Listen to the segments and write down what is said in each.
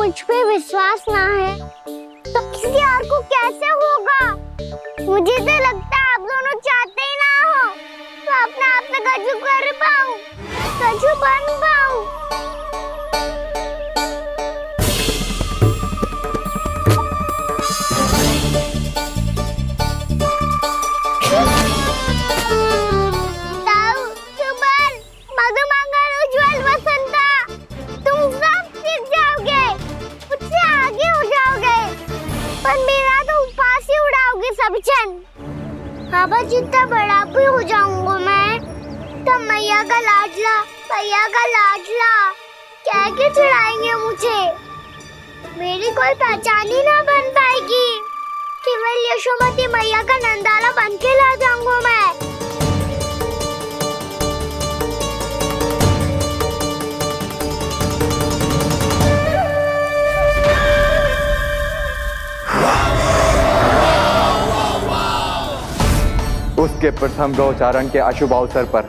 मुझ पे विश्वास ना है तो किसी और को कैसे होगा? मुझे तो लगता है आप दोनों चाहते ही ना हो तो अपने आप से कछु कर पाऊं, कछु बन पाऊं। बाबा जितना बड़ा भी हो जाऊंगा मैं तब मैया का लाडला, भैया का लाडला क्या क्या चढ़ाएंगे मुझे। मेरी कोई पहचान ही ना बन पाएगी। केवल यशोमती मैया का नंदाला बन के ला जाऊंगा मैं। उसके प्रथम गौचारण के अशुभ अवसर पर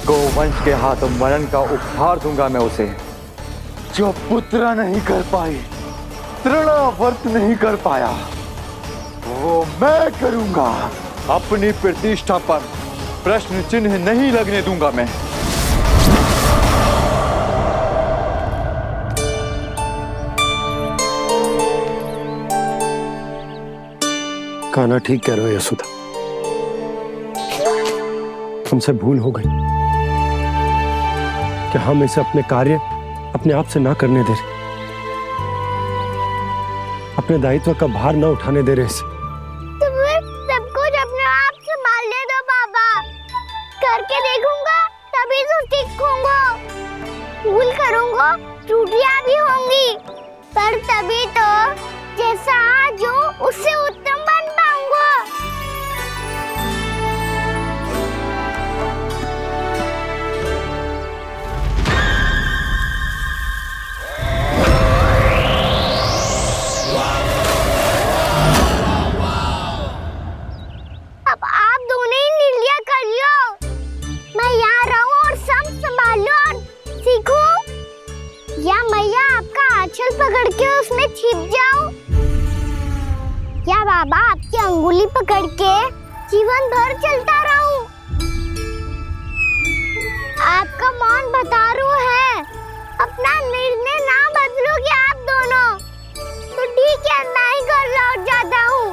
गोवंश के हाथों मरण का उपहार दूंगा मैं उसे। जो पुत्र नहीं कर पाई, तृणावर्त नहीं कर पाया, वो मैं करूंगा। अपनी प्रतिष्ठा पर प्रश्न चिन्ह नहीं लगने दूंगा मैं। कान्हा ठीक कह रहे हो यशोदा, हमसे भूल हो गई कि हम इसे अपने कार्य अपने आप से ना करने दे रहे, अपने दायित्व का भार ना उठाने दे रहे इसे। तो फिर सब कुछ अपने आप से संभालने दो बाबा। करके देखूंगा तभी तो सीखूंगा। भूल करूंगा, त्रुटियां भी होंगी, पर तभी तो जैसा आज हूं उससे उत्तम बन पाऊंगा। अब आप दोनों ही निर्णय कर लो। मैं यहाँ रहूं और सब संभाल लूं और सीखूं, या मैया आपका आंचल पकड़ के उसमें छिप जाऊं, या बाबा आपकी अंगुली पकड़ के जीवन भर चलता रहूं। आपका मौन बता रहा है, अपना निर्णय ना बदलोगे आप दोनों तो ठीक है, मैं ही घर लौट जाता हूँ।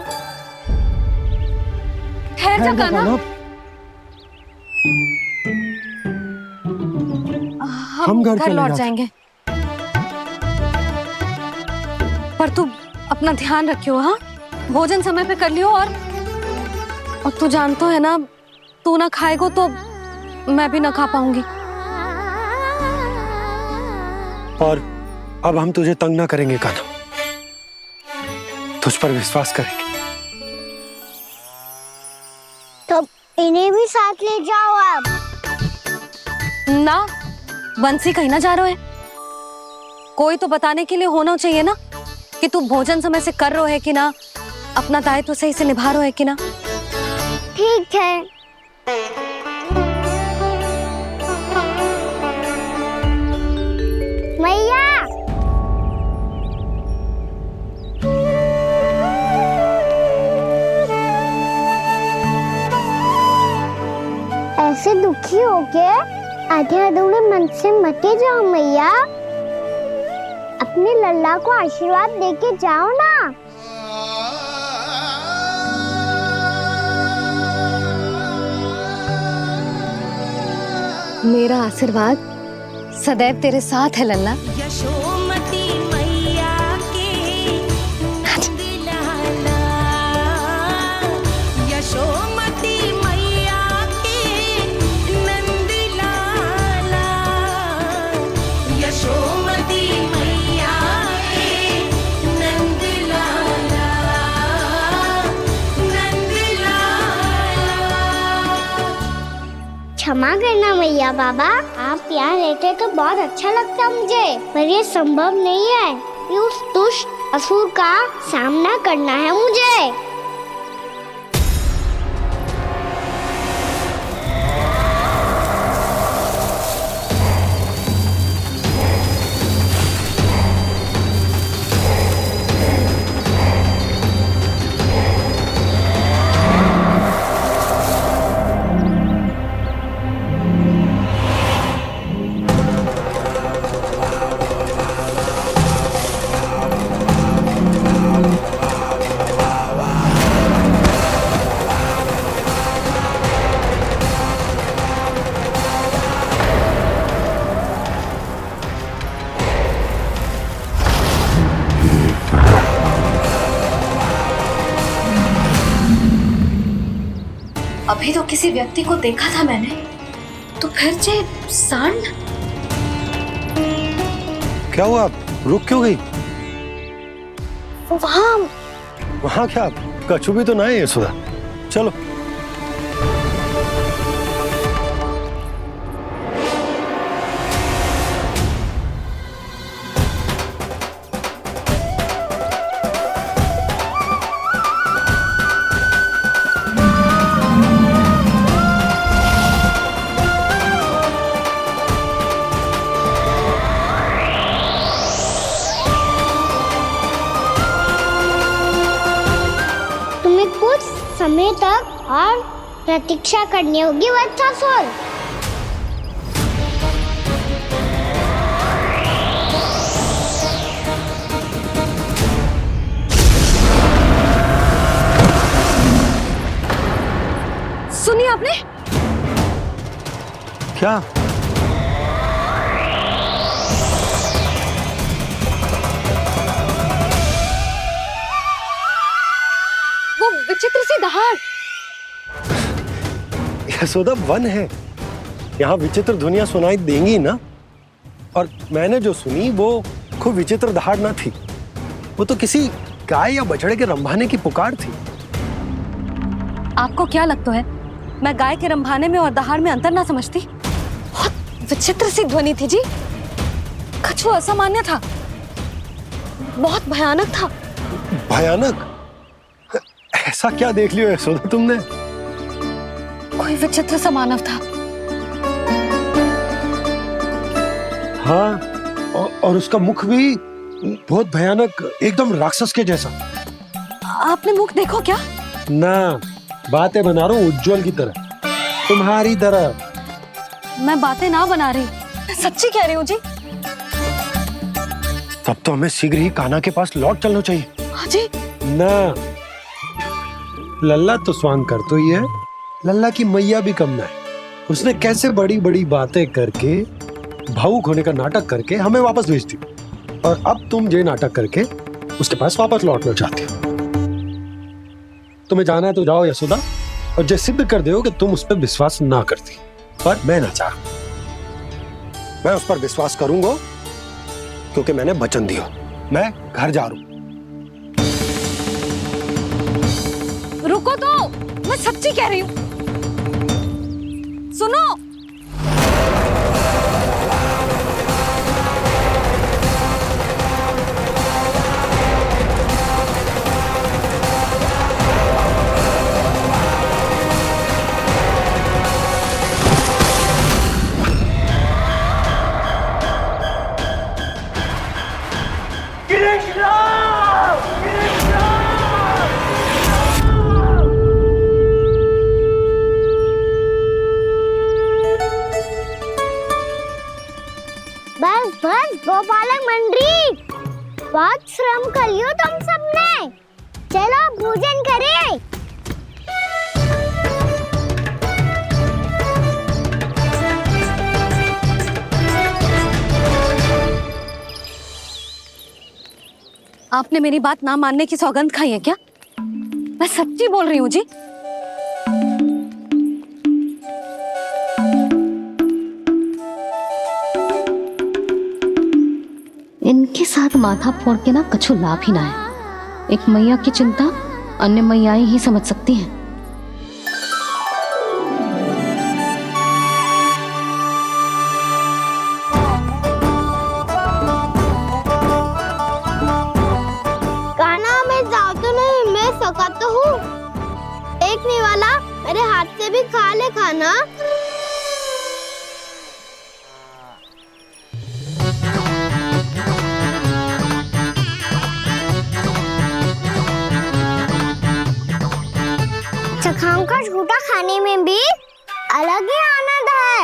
ठहर जा कान्हा, हम घर लौट जाएंगे, पर तू अपना ध्यान रखियो। हाँ, भोजन समय पे कर लियो। और तू जानतो है ना, तू ना खाएगो तो मैं भी ना खा पाऊंगी। और अब हम तुझे तंग ना करेंगे कान्हा, तुझ पर विश्वास करेंगे। तो इन्हें भी साथ ले जाओ आप। ना, बंसी कहीं ना जा रहे है। कोई तो बताने के लिए होना चाहिए ना कि तू भोजन समय से कर रहे है कि ना, अपना दायित्व सही से निभा रहे है कि ना। ठीक है। मैया, ऐसे दुखी हो के आधे अधूरे मन से मत जाओ मैया। अपने लल्ला को आशीर्वाद देके जाओ ना। मेरा आशीर्वाद सदैव तेरे साथ है लल्ला। यशोमती मैया के नंद लाला, यशोमती मैया के नंद लाला, यशोमती मैया के नंद लाला, नंद लाला। क्षमा करना मैया बाबा, आप यहाँ रहते तो बहुत अच्छा लगता मुझे, पर ये संभव नहीं है। ये उस दुष्ट असुर का सामना करना है मुझे। किसी व्यक्ति को देखा था मैंने, तो फिर जे सांड। क्या हुआ, रुक क्यों गई? वहाँ वहां क्या, कछु भी तो ना है यशोदा। चलो। तुम्हें कुछ समय तक और प्रतीक्षा करनी होगी वत्सासुर। सुनिए आपने? क्या? वो विचित्र सी दहाड़। यशोदा, वन है, यहाँ विचित्र ध्वनियां सुनाई देंगी ना। और मैंने जो सुनी वो खूब विचित्र दहाड़ ना थी, वो तो किसी गाय या बछड़े के रंभाने की पुकार थी। आपको क्या लगता है मैं गाय के रंभाने में और दहाड़ में अंतर ना समझती? बहुत विचित्र सी ध्वनि थी जी, कुछ वो असामान्य था, बहुत भयानक था। भयानक? ऐसा क्या देख लियो यशोदा तुमने? कोई विचित्र सा मानव था। हाँ, और उसका मुख भी बहुत भयानक, एकदम राक्षस के जैसा। आपने मुख देखो क्या? ना, बातें बना रहा हूँ उज्जवल की तरह, तुम्हारी तरह। मैं बातें ना बना रही, मैं सच्ची कह रही हूँ जी। तब तो हमें शीघ्र ही कान्हा के पास लौट चलना चाहिए। हाँ जी। ना, लल्ला तो स्वांग कर तो ही है, लल्ला की मैया भी कम ना है। उसने कैसे बड़ी बड़ी बातें करके, भावुक होने का नाटक करके हमें वापस भेज दी, और अब तुम ये नाटक करके उसके पास वापस लौटना चाहती हो। तुम्हें जाना है तो जाओ यशोदा, और ये सिद्ध कर दो कि तुम उस पर विश्वास ना करती। पर मैं ना चाह, मैं उस पर विश्वास करूंगा क्योंकि मैंने वचन दिया। मैं घर जा रहा हूं। रुको तो, मैं सच्ची कह रही हूँ। सुनो। बस बस गोपालक मंडली, बहुत श्रम कर लियो तुम सबने। चलो भोजन करें। आपने मेरी बात ना मानने की सौगंध खाई है क्या? मैं सच्ची बोल रही हूँ जी। इनके साथ माथा फोड़ के ना कछु लाभ ही ना है। एक मैया की चिंता अन्य मैयाएं ही समझ सकती हैं। कान्हा, मैं जाऊँ तो नहीं, मैं सका तो हूँ। देखने वाला मेरे हाथ से भी खा ले खाना। चखाओं का झूठा खाने में भी अलग ही आनंद है।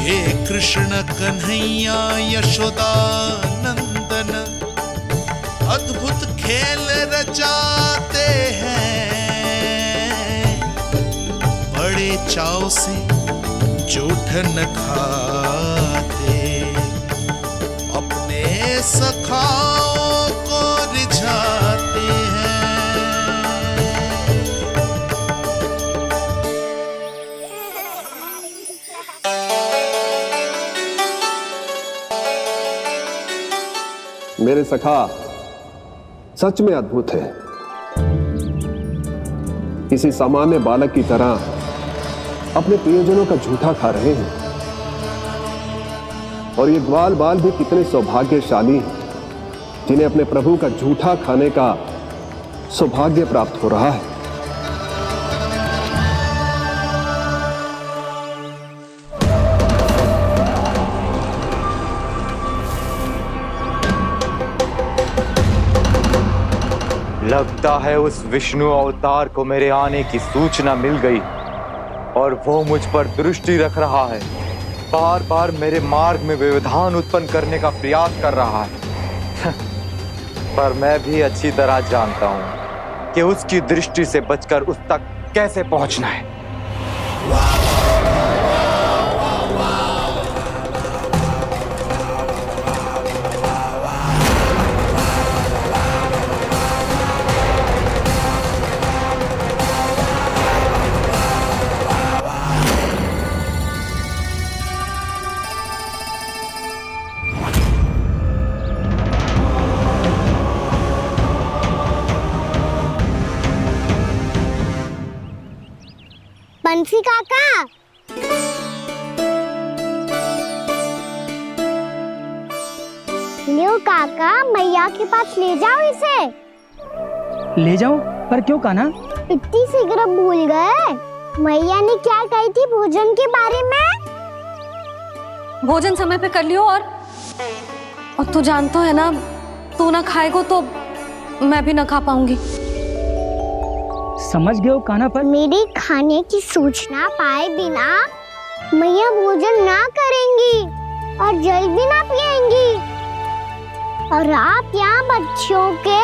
ये कृष्ण कन्हैया यशोदा नंदन अद्भुत खेल रचाते हैं, बड़े चाव से जूठ न खाते, अपने सखाओं को रिझाते हैं। मेरे सखा सच में अद्भुत है। किसी सामान्य बालक की तरह अपने प्रियजनों का झूठा खा रहे हैं। और ये ग्वाल बाल भी कितने सौभाग्यशाली हैं जिन्हें अपने प्रभु का झूठा खाने का सौभाग्य प्राप्त हो रहा है। लगता है उस विष्णु अवतार को मेरे आने की सूचना मिल गई और वो मुझ पर दृष्टि रख रहा है। बार बार मेरे मार्ग में व्यवधान उत्पन्न करने का प्रयास कर रहा है। पर मैं भी अच्छी तरह जानता हूं कि उसकी दृष्टि से बचकर उस तक कैसे पहुंचना है। बंसी काका, लियो काका, मैया के पास ले जाओ इसे। ले जाओ? पर क्यों कान्हा? इतनी शीघ्र भूल गए? मैया ने क्या कही थी भोजन के बारे में? भोजन समय पे कर लियो। और तू जानता है ना, तू ना खाएगो तो मैं भी ना खा पाऊंगी। समझ गए हो कान्हा? पर मेरे खाने की सूचना पाए बिना मैया भोजन ना करेंगी और जल भी ना पिएंगी। और आप यहाँ बच्चों के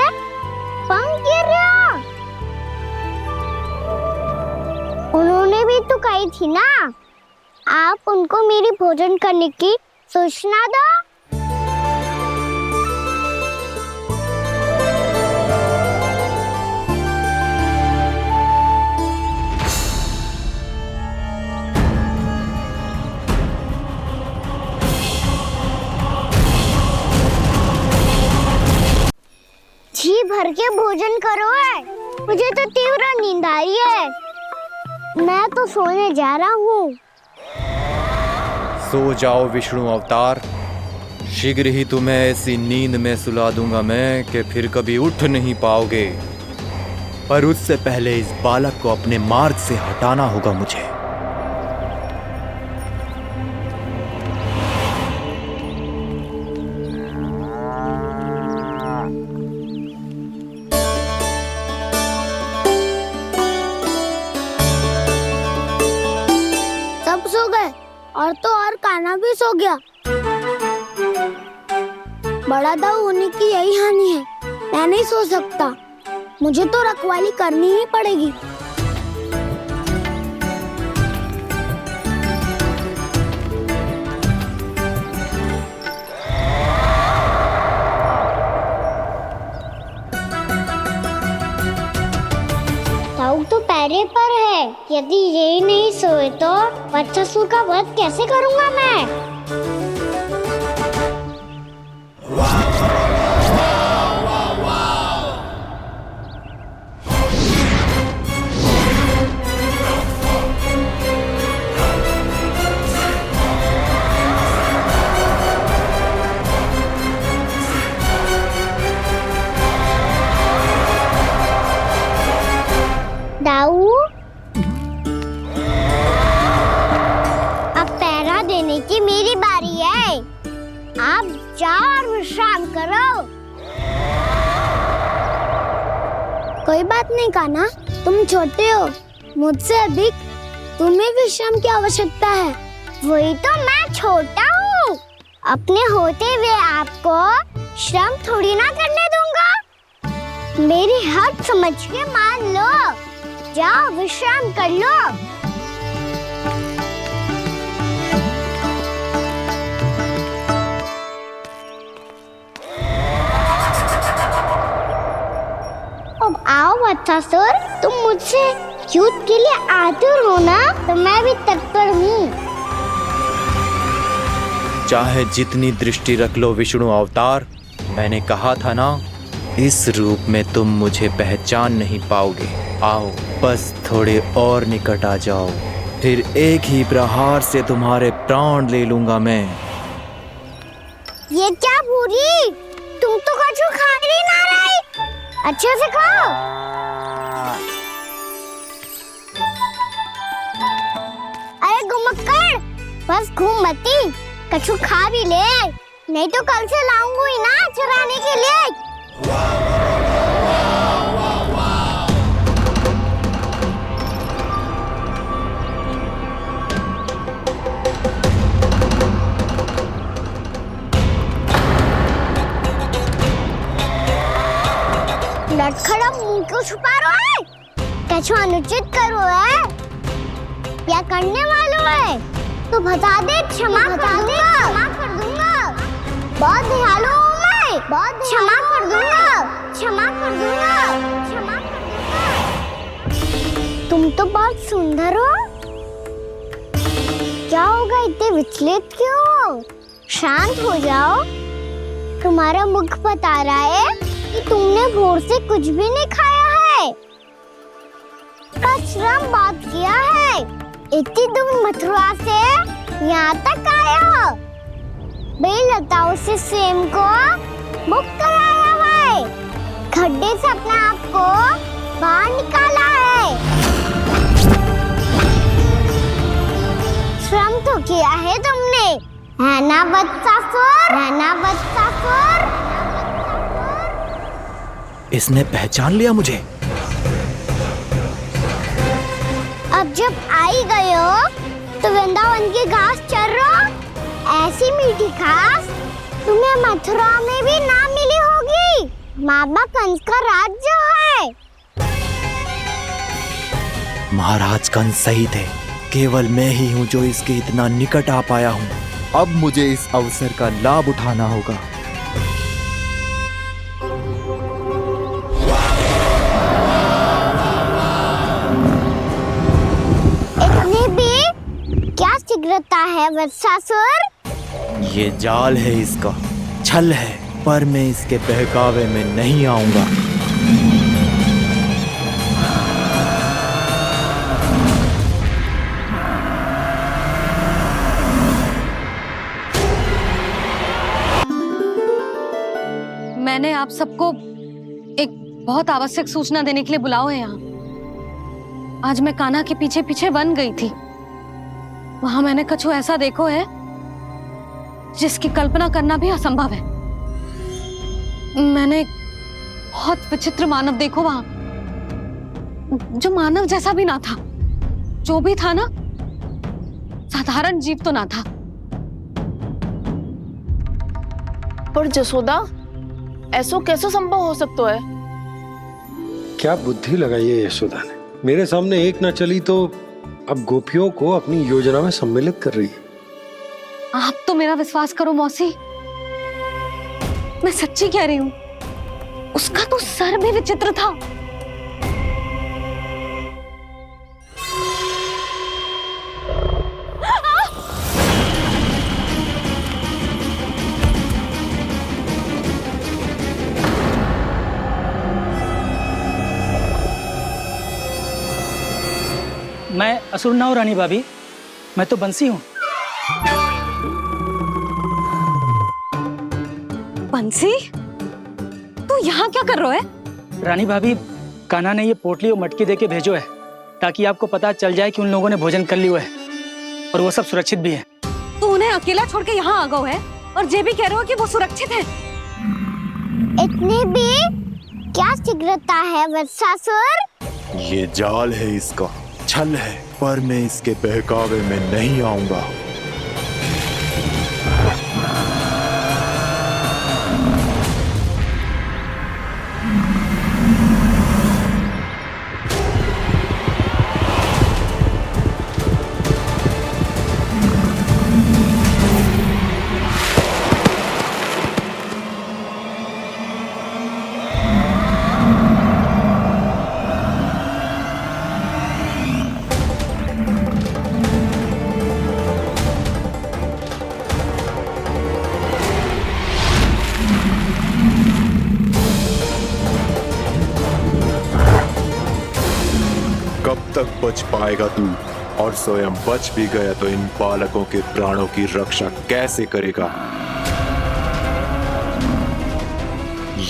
पंख गिर रहे हो। उन्होंने भी तो कही थी ना, आप उनको मेरी भोजन करने की सूचना दो। जी भर के भोजन करो है, मुझे तो तीव्र नींद आ रही है। मैं तो सोने जा रहा हूँ। सो जाओ विष्णु अवतार, शीघ्र ही तुम्हें ऐसी नींद में सुला दूंगा मैं कि फिर कभी उठ नहीं पाओगे। पर उससे पहले इस बालक को अपने मार्ग से हटाना होगा मुझे। सब सो गए और तो और कान्हा भी सो गया। बड़ा दाऊ होने की यही हानि है। मैं नहीं सो सकता, मुझे तो रखवाली करनी ही पड़ेगी। दाऊ तो पैरे पर है। यदि यही नहीं सोए तो बच्चासुर का वध कैसे करूंगा मैं? दाऊ, अब पहरा देने की मेरी बारी है। आप जाओ और विश्राम करो। कोई बात नहीं कान्हा, तुम छोटे हो, मुझसे अधिक तुम्हें विश्राम की आवश्यकता है। वही तो, मैं छोटा हूँ, अपने होते हुए आपको श्रम थोड़ी ना करने दूंगा। मेरी हद समझ के मान लो। जाओ विश्राम कर लो। अब आओ बच्चासुर, तुम मुझसे युद्ध के लिए आतुर हो ना, तो मैं भी तत्पर हूँ। चाहे जितनी दृष्टि रख लो विष्णु अवतार, मैंने कहा था ना, इस रूप में तुम मुझे पहचान नहीं पाओगे। आओ, बस थोड़े और निकट आ जाओ, फिर एक ही प्रहार से तुम्हारे प्राण ले लूंगा मैं। ये क्या भूरी, तुम तो कछु खा ही ना रही, अच्छे से खाओ। अरे घुमक्कड़, बस घूम मती, कछु खा भी ले, नहीं तो कल से लाऊंगी ना चराने के लिए। लटखड़ा मुंह क्यों छुपा रहा है? कछु अनुचित करो है या करने वालों है तो बता दे, क्षमा कर दूंगा। बहुत दयालु हूँ मैं, बहुत क्षमा कर दूंगा। तुम तो बहुत सुंदर हो, क्या होगा, इतने विचलित क्यों हो? शांत हो जाओ, तुम्हारा मुख बता रहा है कि तुमने भोर से कुछ भी नहीं खाया है, श्रम बात किया है, इतनी दूर मथुरा से यहाँ तक आया हो, बेलताओं से स्वयं को मुक्त कराया है, खड्डे से अपने आप को बाहर निकाला है, श्रम तो किया है तुमने, है ना वत्सासुर? इसने पहचान लिया मुझे। अब जब आई गए हो तो वृंदावन की घास चर रहो, ऐसी मीठी घास तुम्हें मथुरा में भी ना मिली होगी। मामा कंस का राज्य है। महाराज कंस सही थे, केवल मैं ही हूँ जो इसके इतना निकट आ पाया हूँ। अब मुझे इस अवसर का लाभ उठाना होगा। क्या शीघ्रता है वत्सासुर? ये जाल है इसका, छल है, पर मैं इसके बहकावे में नहीं आऊंगा। मैंने आप सबको एक बहुत आवश्यक सूचना देने के लिए बुलाओ है यहाँ। आज मैं कान्हा के पीछे पीछे वन गई थी, वहां मैंने कछु ऐसा देखो है जिसकी कल्पना करना भी असंभव है। मैंने बहुत विचित्र मानव देखो वहां, जो मानव जैसा भी ना था, जो भी था ना साधारण जीव तो ना था। पर जसोदा, ऐसो कैसे संभव हो सकता है? क्या बुद्धि लगाई है यशोदा ने, मेरे सामने एक ना चली तो अब गोपियों को अपनी योजना में सम्मिलित कर रही है। आप तो मेरा विश्वास करो मौसी, मैं सच्ची कह रही हूँ, उसका तो सर भी विचित्र था। मैं असुर ना हूँ रानी भाभी, मैं तो बंसी हूँ। बंसी, तू यहाँ क्या कर रहा है? रानी भाभी, कान्हा ने ये पोटली और मटकी देके भेजो है ताकि आपको पता चल जाए कि उन लोगों ने भोजन कर लिया है और वो सब सुरक्षित भी है। तू उन्हें अकेला छोड़ के यहाँ आ गए है और ये भी कह रहे हो कि वो सुरक्षित है। इतनी भी क्या शीघ्रता है वत्सासुर? ये जाल है इसका, छल है, पर मैं इसके बहकावे में नहीं आऊंगा। बच पाएगा तू, और स्वयं बच भी गया तो इन बालकों के प्राणों की रक्षा कैसे करेगा?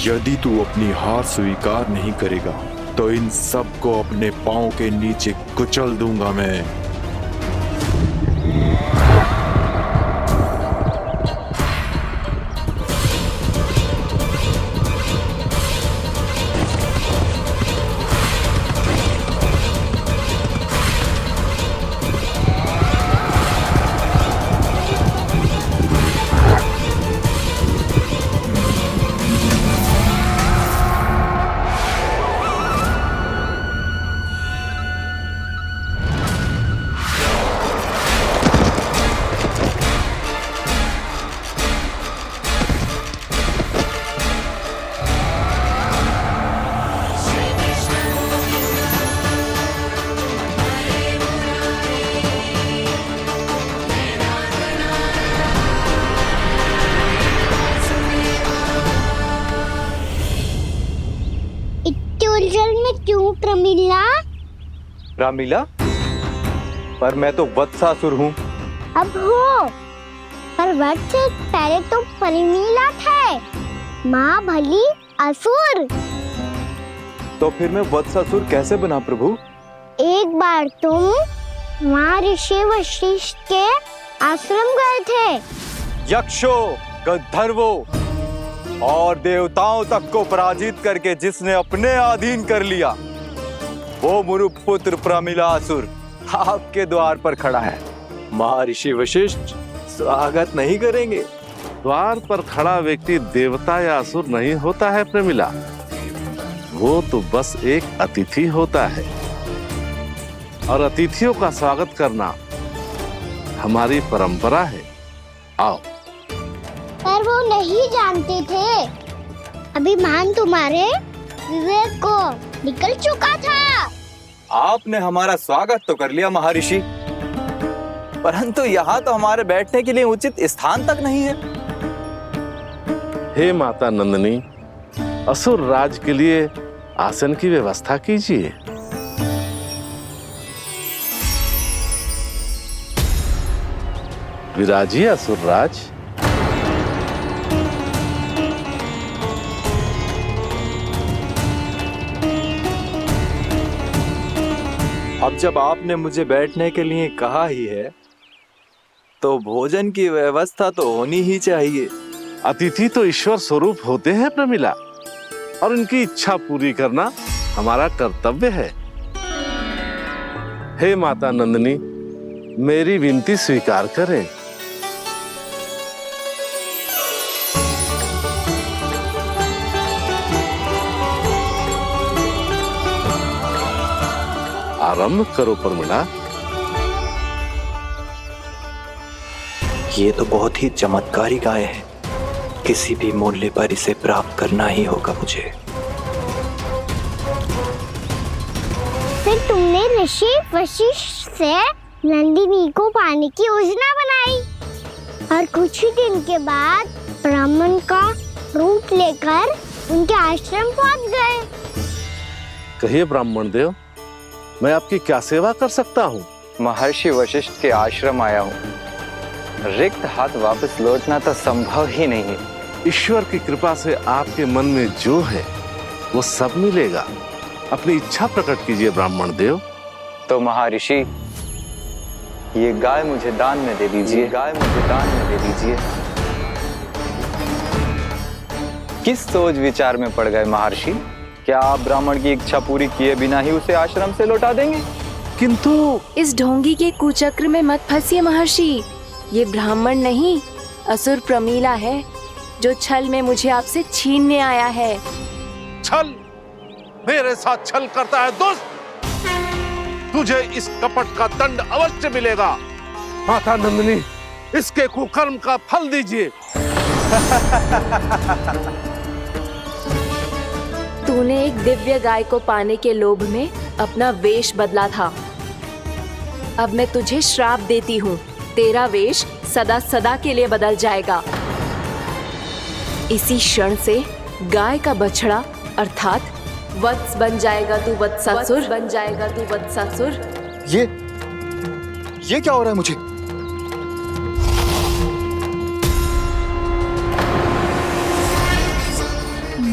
यदि तू अपनी हार स्वीकार नहीं करेगा तो इन सबको अपने पांव के नीचे कुचल दूंगा मैं। उलझन में क्यों प्रमिला? रामीला, पर मैं तो वत्सासुर हूँ। अब हो, पर वत्स से पहले तो प्रमिला थे, माँ भली असुर। तो फिर मैं वत्सासुर कैसे बना प्रभु? एक बार तुम माँ ऋषि वशिष्ठ के आश्रम गए थे। यक्षों, गंधर्वों और देवताओं तक को पराजित करके जिसने अपने अधीन कर लिया, वो मुरुपुत्र प्रमिलासुर आपके द्वार पर खड़ा है। महर्षि वशिष्ठ स्वागत नहीं करेंगे? द्वार पर खड़ा व्यक्ति देवता या असुर नहीं होता है प्रमिला, वो तो बस एक अतिथि होता है, और अतिथियों का स्वागत करना हमारी परंपरा है। आओ। पर वो नहीं जानते थे, अभिमान तुम्हारे विवेक को निकल चुका था। आपने हमारा स्वागत तो कर लिया महर्षि, परंतु यहाँ तो हमारे बैठने के लिए उचित स्थान तक नहीं है। हे माता नंदिनी, असुर राज के लिए आसन की व्यवस्था कीजिए। विराजिए असुर राज। अब जब आपने मुझे बैठने के लिए कहा ही है, तो भोजन की व्यवस्था तो होनी ही चाहिए। अतिथि तो ईश्वर स्वरूप होते हैं प्रमिला, और उनकी इच्छा पूरी करना हमारा कर्तव्य है। हे माता नंदिनी, मेरी विनती स्वीकार करें। आरंभ करो प्रमिला। ये तो बहुत ही चमत्कारी गाय है, किसी भी मूल्य पर इसे प्राप्त करना ही होगा मुझे। फिर तुमने ऋषि वशिष्ठ से नंदिनी को पाने की योजना बनाई, और कुछ ही दिन के बाद ब्राह्मण का रूप लेकर उनके आश्रम पहुंच गए। कहिए ब्राह्मण देव, मैं आपकी क्या सेवा कर सकता हूँ? महर्षि वशिष्ठ के आश्रम आया हूँ। रिक्त हाथ वापस लौटना तो संभव ही नहीं है। ईश्वर की कृपा से आपके मन में जो है वो सब मिलेगा। अपनी इच्छा प्रकट कीजिए ब्राह्मण देव। तो महर्षि, ये गाय मुझे दान में दे दीजिए। गाय मुझे दान में दे दीजिए। किस सोच विचार में पड़ गए महर्षि? क्या आप ब्राह्मण की इच्छा पूरी किए बिना ही उसे आश्रम से लौटा देंगे? किंतु इस ढोंगी के कुचक्र में मत फंसिए महर्षि। ये ब्राह्मण नहीं, असुर प्रमिला है, जो छल में मुझे आपसे छीनने आया है। छल? मेरे साथ छल करता है दुष्ट? तुझे इस कपट का दंड अवश्य मिलेगा। माता नंदिनी, इसके कुकर्म का फल दीजिए। तूने एक दिव्य गाय को पाने के लोभ में अपना वेश बदला था। अब मैं तुझे श्राप देती हूँ, तेरा वेश सदा सदा के लिए बदल जाएगा। इसी क्षण से गाय का बछड़ा अर्थात वत्स बन जाएगा तू वत्सासुर, बन जाएगा तू वत्सासुर। ये क्या हो रहा है मुझे?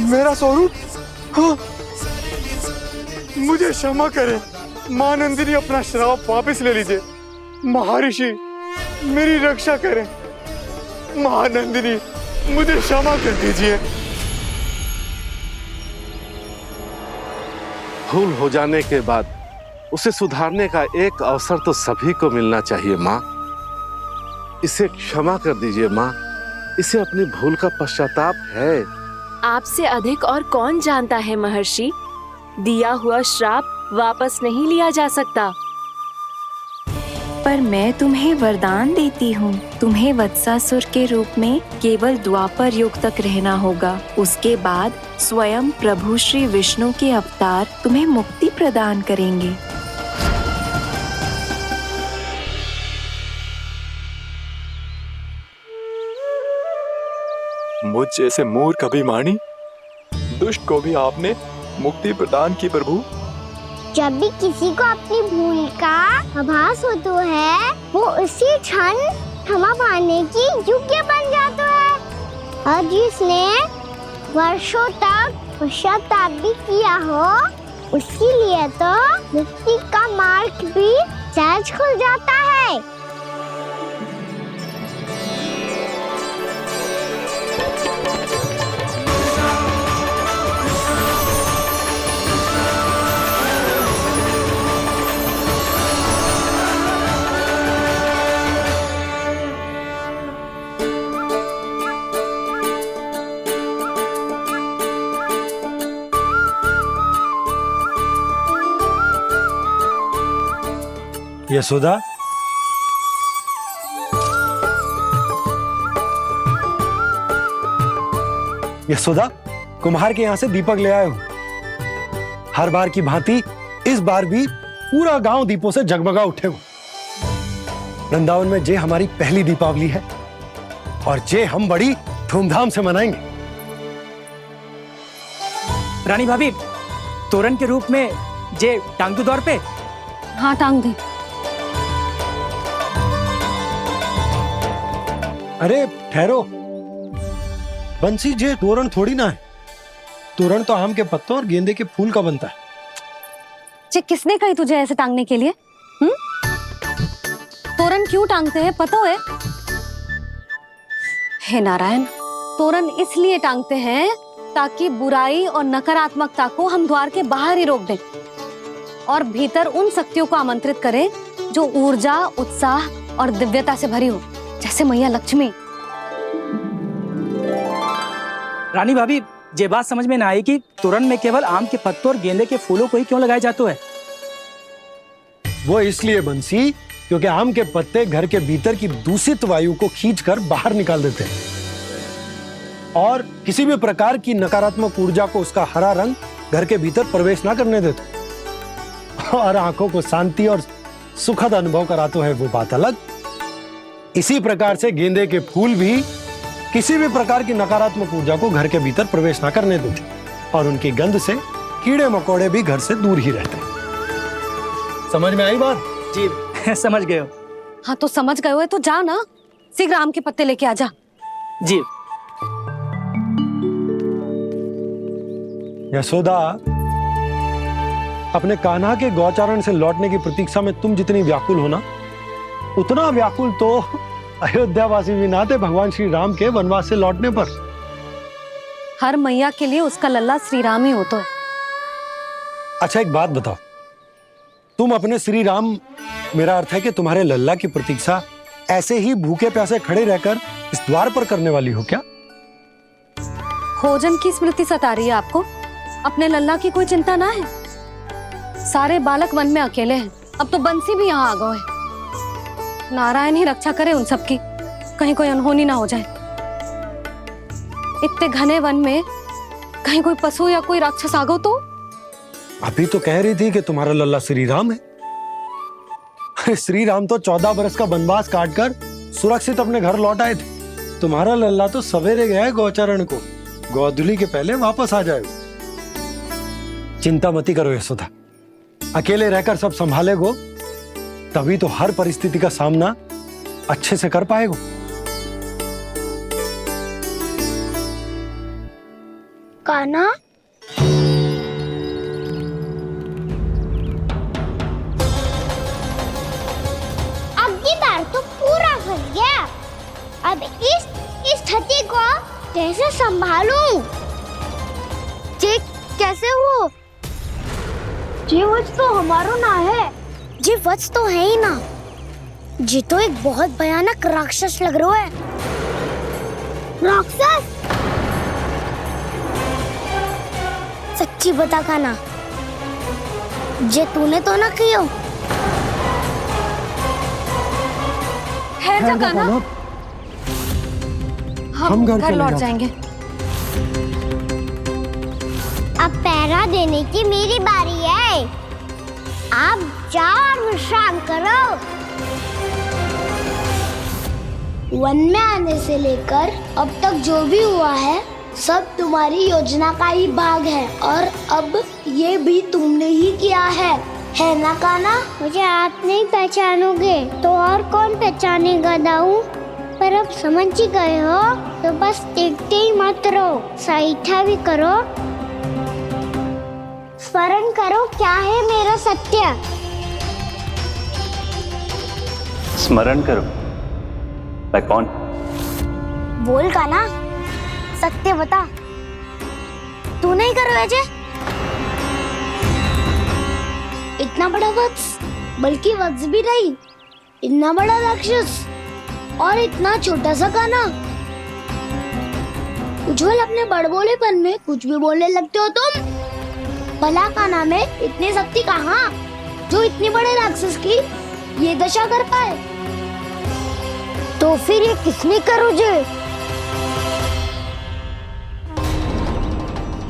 मेरा स्वरूप? हाँ। मुझे क्षमा करें मां नंदिनी, अपना श्राप वापस ले लीजिए। महर्षि मेरी रक्षा करें। महानंदिनी मुझे क्षमा कर दीजिए। भूल हो जाने के बाद उसे सुधारने का एक अवसर तो सभी को मिलना चाहिए माँ। इसे क्षमा कर दीजिए माँ, इसे अपनी भूल का पश्चाताप है। आपसे अधिक और कौन जानता है महर्षि, दिया हुआ श्राप वापस नहीं लिया जा सकता। पर मैं तुम्हें वरदान देती हूँ, तुम्हें वत्सासुर के रूप में केवल द्वापर युग तक रहना होगा। उसके बाद स्वयं प्रभु श्री विष्णु के अवतार तुम्हें मुक्ति प्रदान करेंगे। मुझ जैसे मूर्ख अभिमानी दुष्ट को भी आपने मुक्ति प्रदान की प्रभु। जब भी किसी को अपनी भूल का आभास होता है, वो उसी क्षण क्षमा पाने की योग्य बन जाता है। और जिसने वर्षों तक पश्चाताप भी किया हो, उसके लिए तो मुक्ति का मार्ग भी सहज खुल जाता है। यशोदा, यशोदा, कुम्हार के यहाँ से दीपक ले आया हूं। हर बार की भांति इस बार भी पूरा गांव दीपों से जगमगा उठे हो। वृंदावन में जे हमारी पहली दीपावली है और जे हम बड़ी धूमधाम से मनाएंगे। रानी भाभी, तोरण के रूप में जे टांग दो दौर पे। हाँ, टांग दे। अरे ठहरो, बंसी, जे तोरण थोड़ी ना है। तोरण तो आम के पत्तों और गेंदे के फूल का बनता है। जे किसने कही तुझे ऐसे टांगने के लिए? तोरण क्यों टांगते हैं पता है? हे नारायण, तोरण इसलिए टांगते हैं ताकि बुराई और नकारात्मकता को हम द्वार के बाहर ही रोक दें और भीतर उन शक्तियों को आमंत्रित करें जो ऊर्जा, उत्साह और दिव्यता से भरी हो, जैसे मैया लक्ष्मी। रानी भाभी, ये बात समझ में ना आई कि तोरण में केवल आम के पत्तों और गेंदे के फूलों को ही क्यों लगाया जाता है? वो इसलिए बंसी, क्योंकि आम के पत्ते घर के भीतर की दूषित वायु को खींचकर बाहर निकाल देते हैं और किसी भी प्रकार की नकारात्मक ऊर्जा को उसका हरा रंग घर के भीतर प्रवेश ना करने देते और आंखों को शांति और सुखद अनुभव कराते है, वो बात अलग। इसी प्रकार से गेंदे के फूल भी किसी भी प्रकार की नकारात्मक ऊर्जा को घर के भीतर प्रवेश ना करने देते और उनकी गंध से कीड़े मकोड़े भी घर से दूर ही रहते हैं। समझ में आई बात? जी, समझ गए हो। हाँ, तो समझ गए हो तो जा ना, शीघ्र आम के पत्ते लेके आजा। जी। यशोदा, अपने कान्हा के गौचारण से लौटने की प्रतीक्षा में तुम जितनी व्याकुल हो ना, उतना व्याकुल तो अयोध्यावासी भी ना थे भगवान श्री राम के वनवास से लौटने पर। हर मैया के लिए उसका लल्ला श्री राम ही होता है। अच्छा, एक बात बताओ, तुम अपने श्री राम, मेरा अर्थ है कि तुम्हारे लल्ला की प्रतीक्षा ऐसे ही भूखे प्यासे खड़े रहकर इस द्वार पर करने वाली हो क्या? भोजन की स्मृति सता रही है आपको? अपने लल्ला की कोई चिंता ना है। सारे बालक वन में अकेले हैं, अब तो बंसी भी यहाँ आ गए हैं। नारायण ही रक्षा करे उन सबकी, कहीं कोई अनहोनी ना हो जाए। इतने घने वन में कहीं कोई पशु या कोई राक्षस आ गो तो? अभी तो कह रही थी कि तुम्हारा लल्ला श्री राम है। श्री राम तो 14 बरस का वनवास काटकर सुरक्षित अपने घर लौट आए थे। तुम्हारा लल्ला तो सवेरे गया है गौचरण को, गोधूली के पहले वापस आ जाएगा। चिंता मती करो यशोदा, अकेले रहकर सब संभालेगो तभी तो हर परिस्थिति का सामना अच्छे से कर पाएगा। कान्हा, अब की बार तो पूरा फंस गया। अब इस स्थिति को कैसे संभालूं? जी कैसे हो? जी वच तो हमारो ना है। जी वच तो है ही ना। जी तो एक बहुत भयानक राक्षस लग रहा है। राक्षस? सच्ची बता कान्हा, जे तूने तो ना कियो? है जा कान्हा, हम घर लौट जाएंगे। अब पहरा देने की मेरी बारी है। आप जाओ और विश्राम करो। वन में आने से लेकर अब तक जो भी हुआ है सब तुम्हारी योजना का ही भाग है, और अब ये भी तुमने ही किया है ना कान्हा? मुझे आप नहीं पहचानोगे तो और कौन पहचानेगा दाऊ? पर अब समझ ही गए हो तो बस देखते ही मत रहो, सहीठा भी करो। स्मरण करो क्या है मेरा सत्य। स्मरण करो? मैं कौन? बोल कान्हा, सत्य बता। तू नहीं करो अजय? इतना बड़ा वत्स, बल्कि वत्स भी नहीं, इतना बड़ा राक्षस और इतना छोटा सा कान्हा। उज्जवल अपने बड़बोलेपन में कुछ भी बोलने लगते हो तुम। भला कान्हा में इतनी शक्ति कहाँ जो इतनी बड़े राक्षस की ये दशा कर पाए? तो फिर ये किसने करो जे?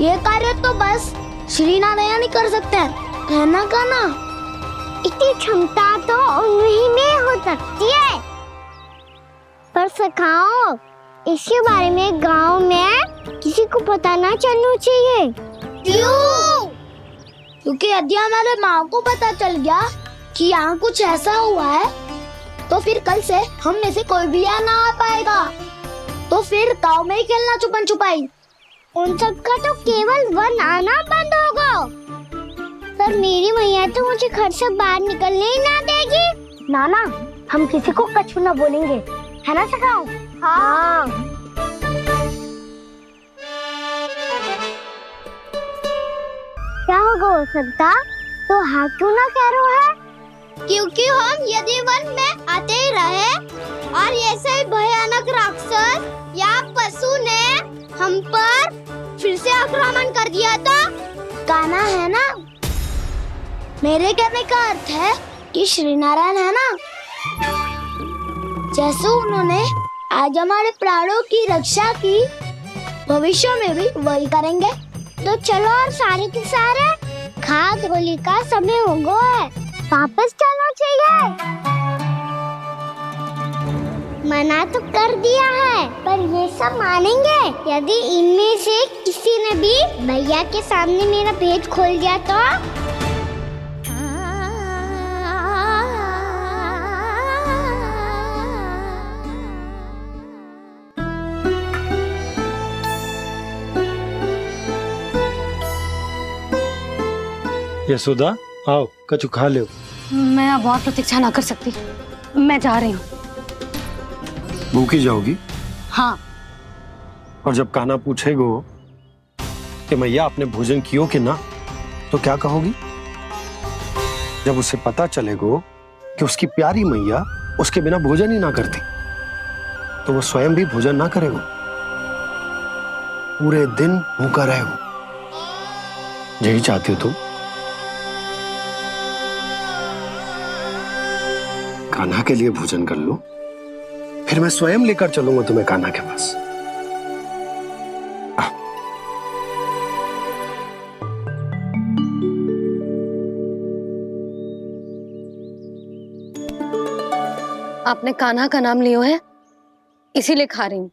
ये कार्य तो बस श्री नारायण ही कर सकते हैं, है ना कान्हा? इतनी क्षमता तो उन्हीं में हो सकती है। पर सखाओ, इसके बारे में गांव में किसी को पता ना चलना चाहिए। क्यों? क्योंकि यदि हमारे माँ को पता चल गया कि यहाँ कुछ ऐसा हुआ है, तो फिर कल से हम में से कोई भी यहाँ ना आ पाएगा। तो फिर गांव में ही खेलना छुपन छुपाई। उन सब का तो केवल वन आना बंद होगा। पर मेरी मैया तो मुझे घर से बाहर निकलने ही ना देगी। नाना, हम किसी को कछु ना बोलेंगे, है ना सखाओ? हाँ। क्या होगा हो सकता? तो हाँ क्यों ना कह रहा है? क्योंकि हम यदि वन में आते ही रहे और ऐसे भयानक राक्षस या पशु ने हम पर फिर से आक्रमण कर दिया तो कान्हा, है ना? मेरे कहने का अर्थ है कि श्री नारायण है ना, जैसे उन्होंने आज हमारे प्राणों की रक्षा की, भविष्य में भी वही करेंगे। तो चलो और सारे के सारे खाद होली का समय हो गया है, वापस चलना चाहिए। मना तो कर दिया है, पर ये सब मानेंगे यदि इनमें से किसी ने भी भैया के सामने मेरा पेट खोल दिया तो? यशोदा, आओ कछु खा लो। मैं अब और प्रतीक्षा ना कर सकती, मैं जा रही हूँ। भूखी जाओगी? हाँ। और जब कान्हा पूछेगो कि मैया आपने भोजन कियो कि ना, तो क्या कहोगी? जब उसे पता चलेगो कि उसकी प्यारी मैया उसके बिना भोजन ही ना करती, तो वो स्वयं भी भोजन ना करेगो, पूरे दिन भूखा रहेगो। यही चाहती हो तुम? कान्हा के लिए भोजन कर लो, फिर मैं स्वयं लेकर चलूंगा तुम्हें कान्हा के पास। आपने कान्हा का नाम लियो है, इसीलिए खा रही हूँ।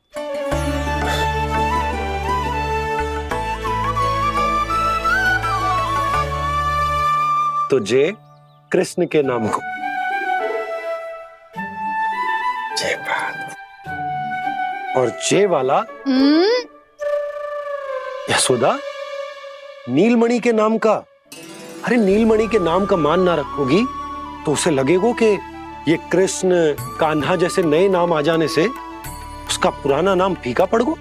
तो जय कृष्ण के नाम को। और जे वाला यशोदा नीलमणि के नाम का। अरे नीलमणि के नाम का मान ना रखोगी तो उसे लगेगा कि ये कृष्ण कान्हा जैसे नए नाम आ जाने से उसका पुराना नाम फीका पड़ गो।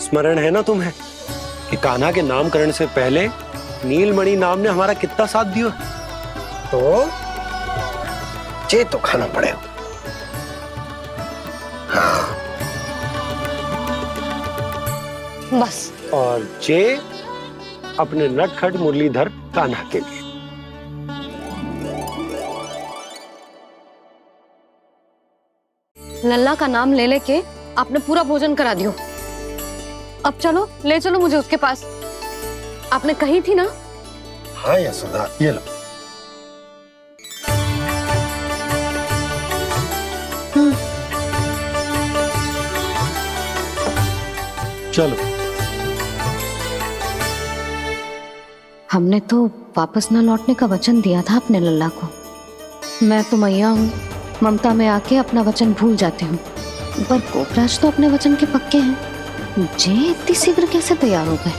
स्मरण है ना तुम्हें कि कान्हा के नामकरण से पहले नीलमणि नाम ने हमारा कितना साथ दिया। तो जे तो खाना पड़ेगा। हाँ। बस। और जे अपने नटखट मुरलीधर कान्हा के लिए। लल्ला का नाम ले लेके आपने पूरा भोजन करा दियो। अब चलो, ले चलो मुझे उसके पास। आपने कही थी ना। हाँ यशोदा, ये लो। चलो। हमने तो वापस ना लौटने का वचन दिया था अपने लल्ला को। मैं तो मैया हूँ, ममता में आके अपना वचन भूल जाती हूँ, पर गोपराज तो अपने वचन के पक्के हैं। जे इतनी शीघ्र कैसे तैयार हो गए?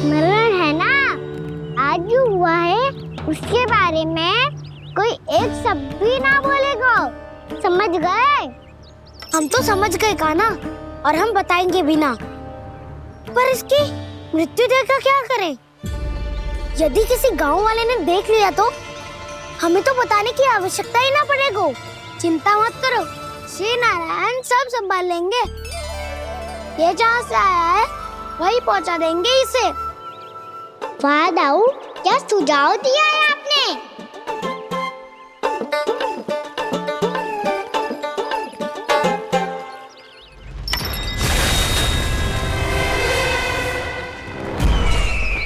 मरण है ना, आज जो हुआ है उसके बारे में कोई एक शब्द भी ना बोलेगा। समझ गए? हम तो समझ गए कान्हा, और हम बताएंगे भी ना। पर इसकी मृत्यु देखकर क्या करें? यदि किसी गांव वाले ने देख लिया तो हमें तो बताने की आवश्यकता ही ना पड़ेगा। चिंता मत करो, श्री नारायण सब संभाल लेंगे। ये जहाँ से आया है वही पहुँचा देंगे इसे। वाह दाऊ, क्या सुझाव दिया है आपने।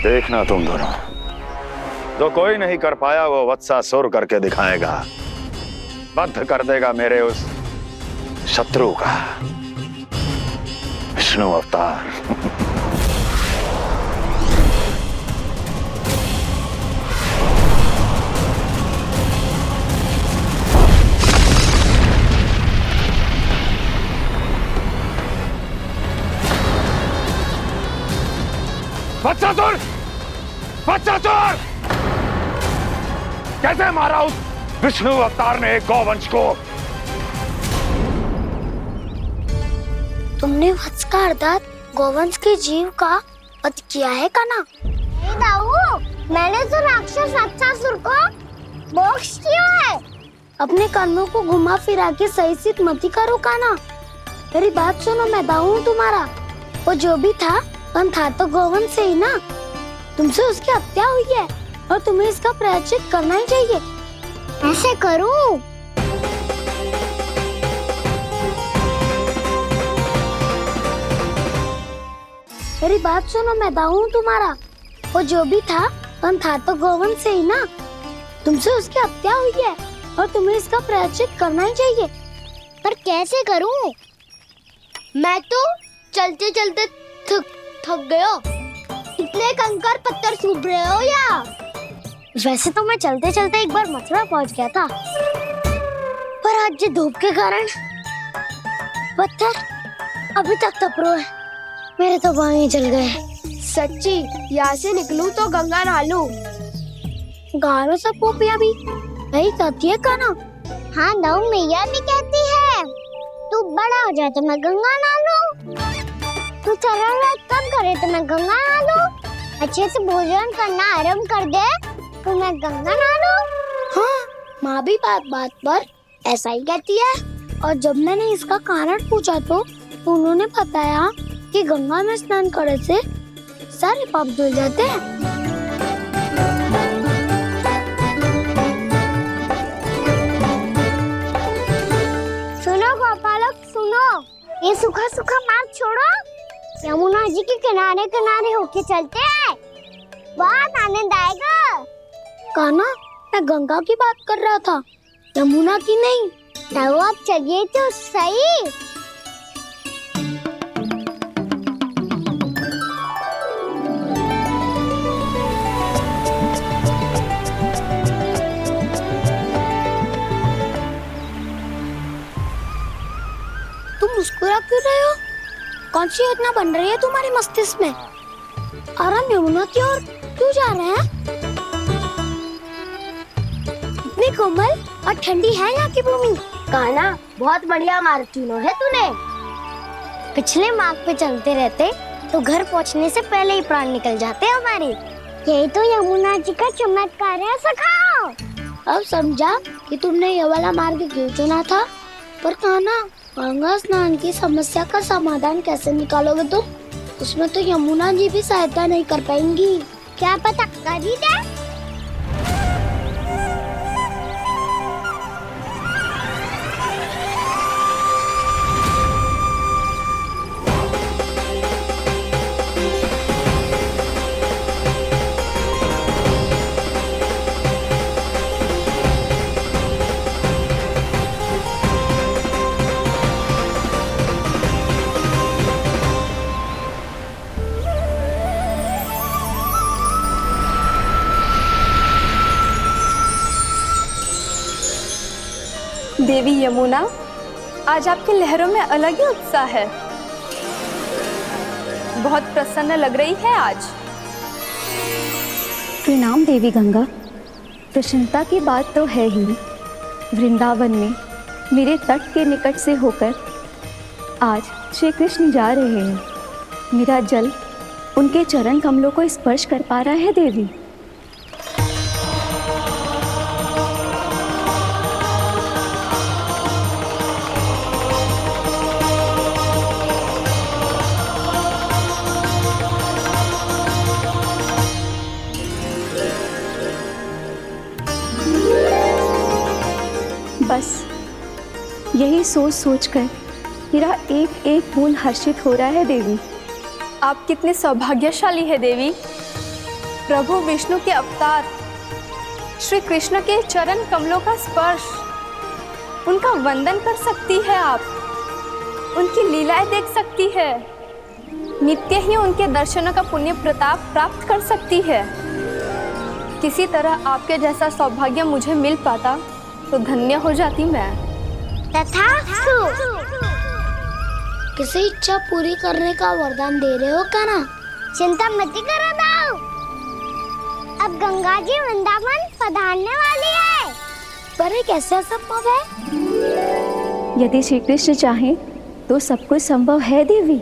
देखना तुम दोनों, जो कोई नहीं कर पाया वो वत्सासुर करके दिखाएगा। बद्ध कर देगा मेरे उस शत्रु का विष्णु अवतार। वत्सासुर! वत्सासुर! कैसे मारा उस विष्णु अवतार ने गौवंश को? तुमने वत्स का अर्थात गौवंश के जीव का वध किया है कान्हा। नहीं दाऊ, मैंने तो राक्षस वत्सासुर को मोक्ष किया है। अपने कर्मों को घुमा फिरा के सही सिद्ध मत करो कान्हा। मेरी बात सुनो, मैं दाऊ हूँ तुम्हारा। वो जो भी था पर था तो गौवंश से ही ना। तुमसे उसकी हत्या हुई है और तुम्हें इसका प्रायश्चित करना ही चाहिए। ऐसे करूं? मेरी बात सुनो, मैं दाऊ हूँ तुम्हारा। वो जो भी था पर था तो गौवंश से ही ना। तुमसे उसकी हत्या हुई है और तुम्हें इसका प्रायश्चित करना ही चाहिए। पर कैसे करूं? मैं तो चलते चलते थक गया। इतने कंकर पत्थर सूख रहे हो या? वैसे तो मैं चलते चलते एक बार मथुरा पहुंच गया था, पर आज ये धूप के कारण पत्थर अभी तक तप रहे हैं। मेरे तो बाएं ही जल गए। सच्ची, यहाँ से निकलूं तो गंगा नहा लूं। गारो सब पोपिया भी यही कहती है कान्हा। हाँ दाऊ, मैया भी कहती है तू बड़ा हो जाए तो मैं गंगा नहा लूं, तू शरारत कम करे तो मैं गंगा नहा लूं, अच्छे से भोजन करना आरंभ कर दे तो मैं गंगा नहा लूं। हाँ, माँ भी बात बात पर ऐसा ही कहती है। और जब मैंने इसका कारण पूछा तो उन्होंने बताया कि गंगा में स्नान करने से सारे पाप धुल जाते हैं। सुनो गोपालक, सुनो, ये सूखा सूखा मार्ग छोड़ो, यमुना जी के किनारे किनारे होके चलते हैं, बहुत आनंद आएगा। कान्हा, मैं गंगा की बात कर रहा था, यमुना की नहीं। तो आप चलिए तो सही। कौन सी योजना बन रही है तुम्हारे मस्तिष्क में? और हम यमुना की ओर क्यों जा रहे हैं? इतनी कोमल और ठंडी है यहाँ की भूमि। कान्हा, बहुत बढ़िया मार्ग चुना है तूने। पिछले मार्ग पे चलते रहते तो घर पहुँचने से पहले ही प्राण निकल जाते हमारे। यही तो यमुना जी का चमत्कार है सखा। अब समझा कि तुमने ये वाला मार्ग क्यों चुना था। पर कान्हा, गंगा स्नान की समस्या का समाधान कैसे निकालोगे तुम? उसमें तो यमुना जी भी सहायता नहीं कर पाएंगी। क्या पता कर ही दे। देवी यमुना, आज आपकी लहरों में अलग ही उत्साह है। बहुत प्रसन्न लग रही है आज। प्रणाम देवी गंगा। प्रसन्नता की बात तो है ही। वृंदावन में मेरे तट के निकट से होकर आज श्री कृष्ण जा रहे हैं। मेरा जल उनके चरण कमलों को स्पर्श कर पा रहा है देवी। बस यही सोच सोचकर मेरा एक एक बूंद हर्षित हो रहा है देवी। आप कितने सौभाग्यशाली है देवी। प्रभु विष्णु के अवतार श्री कृष्ण के चरण कमलों का स्पर्श, उनका वंदन कर सकती है आप। उनकी लीलाएं देख सकती है। नित्य ही उनके दर्शनों का पुण्य प्रताप प्राप्त कर सकती है। किसी तरह आपके जैसा सौभाग्य मुझे मिल पाता तो धन्य हो जाती मैं। तथास्तु। किसी इच्छा पूरी करने का वरदान दे रहे हो कान्हा? चिंता मत करो दाऊ। अब गंगा जी वृंदावन पधारने वाली है। पर ये कैसे संभव है? यदि श्री कृष्ण चाहे तो सब कुछ संभव है देवी।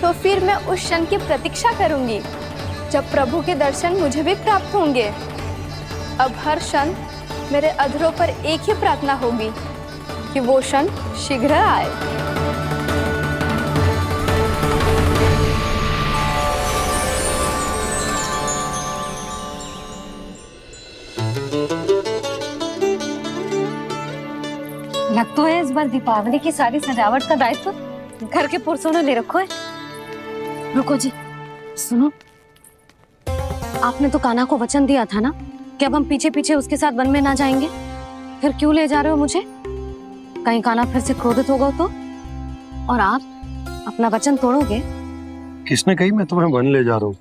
तो फिर मैं उस क्षण की प्रतीक्षा करूंगी जब प्रभु के दर्शन मुझे भी प्राप्त होंगे। अब हर क्षण मेरे अधरों पर एक ही प्रार्थना होगी कि वो क्षण शीघ्र आए। लग तो है इस बार दीपावली की सारी सजावट का दायित्व घर के पुरुषों ने ले रखो है। रुको जी, सुनो, आपने तो कान्हा को वचन दिया था ना कि अब हम पीछे पीछे उसके साथ वन में ना जाएंगे। फिर क्यों ले जा रहे हो मुझे? कहीं कान्हा फिर से क्रोधित होगा तो? और आप अपना वचन तोड़ोगे? किसने कही मैं तुम्हें वन ले जा रहा हूँ?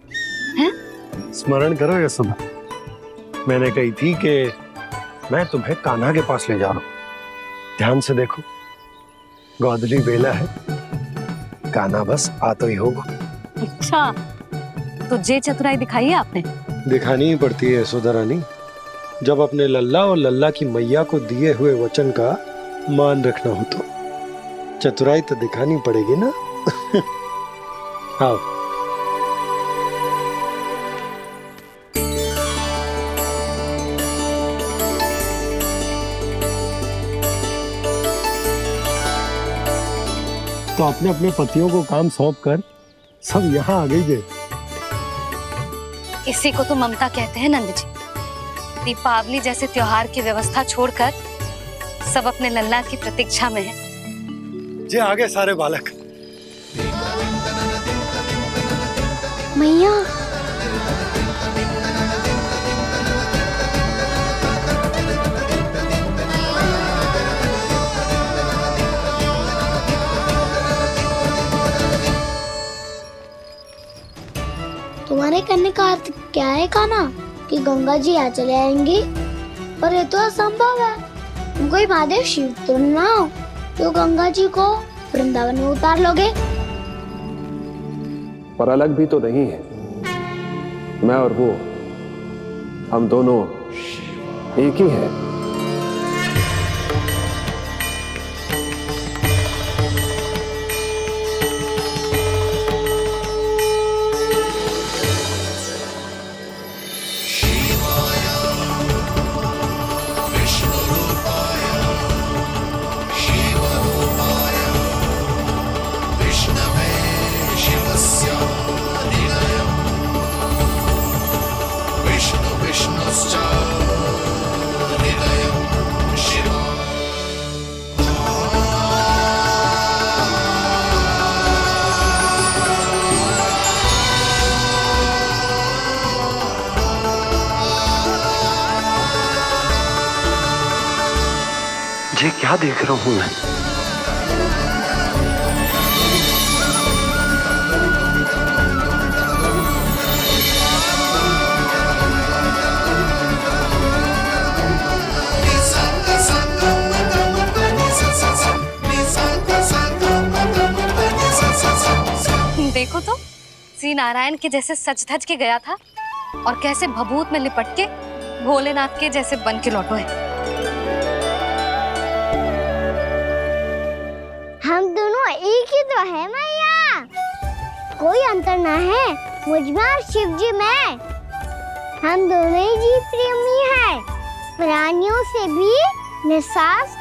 स्मरण करो ये सब। मैंने कही थी कि मैं तुम्हें कान्हा के पास ले जा रहा हूँ। ध्यान से देखो, गोदली बेला है, कान्हा बस आ तो ही होगा। अच्छा, तो जे चतुराई दिखाई है आपने? दिखानी ही पड़ती है यशोदा रानी, जब अपने लल्ला और लल्ला की मैया को दिए हुए वचन का मान रखना हो तो चतुराई तो दिखानी पड़ेगी ना। आओ। तो अपने अपने पतियों को काम सौंप कर सब यहाँ आ गई है। इसी को तो ममता कहते हैं नंद जी। दीपावली जैसे त्योहार की व्यवस्था छोड़कर सब अपने लल्ला की प्रतीक्षा में हैं। जे आगे सारे बालक। मैया, तुम्हारे कहने का अर्थ क्या है कान्हा? कि गंगा जी यहाँ चले आएंगी? पर ये तो असंभव है। तुम कोई महादेव शिव तो ना हो तो गंगा जी को वृंदावन में उतार लोगे। पर अलग भी तो नहीं है। मैं और वो, हम दोनों एक ही हैं। ये क्या देख रहा हूं मैं? देखो तो श्री नारायण के जैसे सच धज के गया था और कैसे भभूत में लिपट के भोलेनाथ के जैसे बन के लौटो है। हम दोनों एक ही तो है मैया, कोई अंतर ना है मुझ में और शिव जी में। हम दोनों ही जीव प्रेमी हैं, प्राणियों से भी निस्वार्थ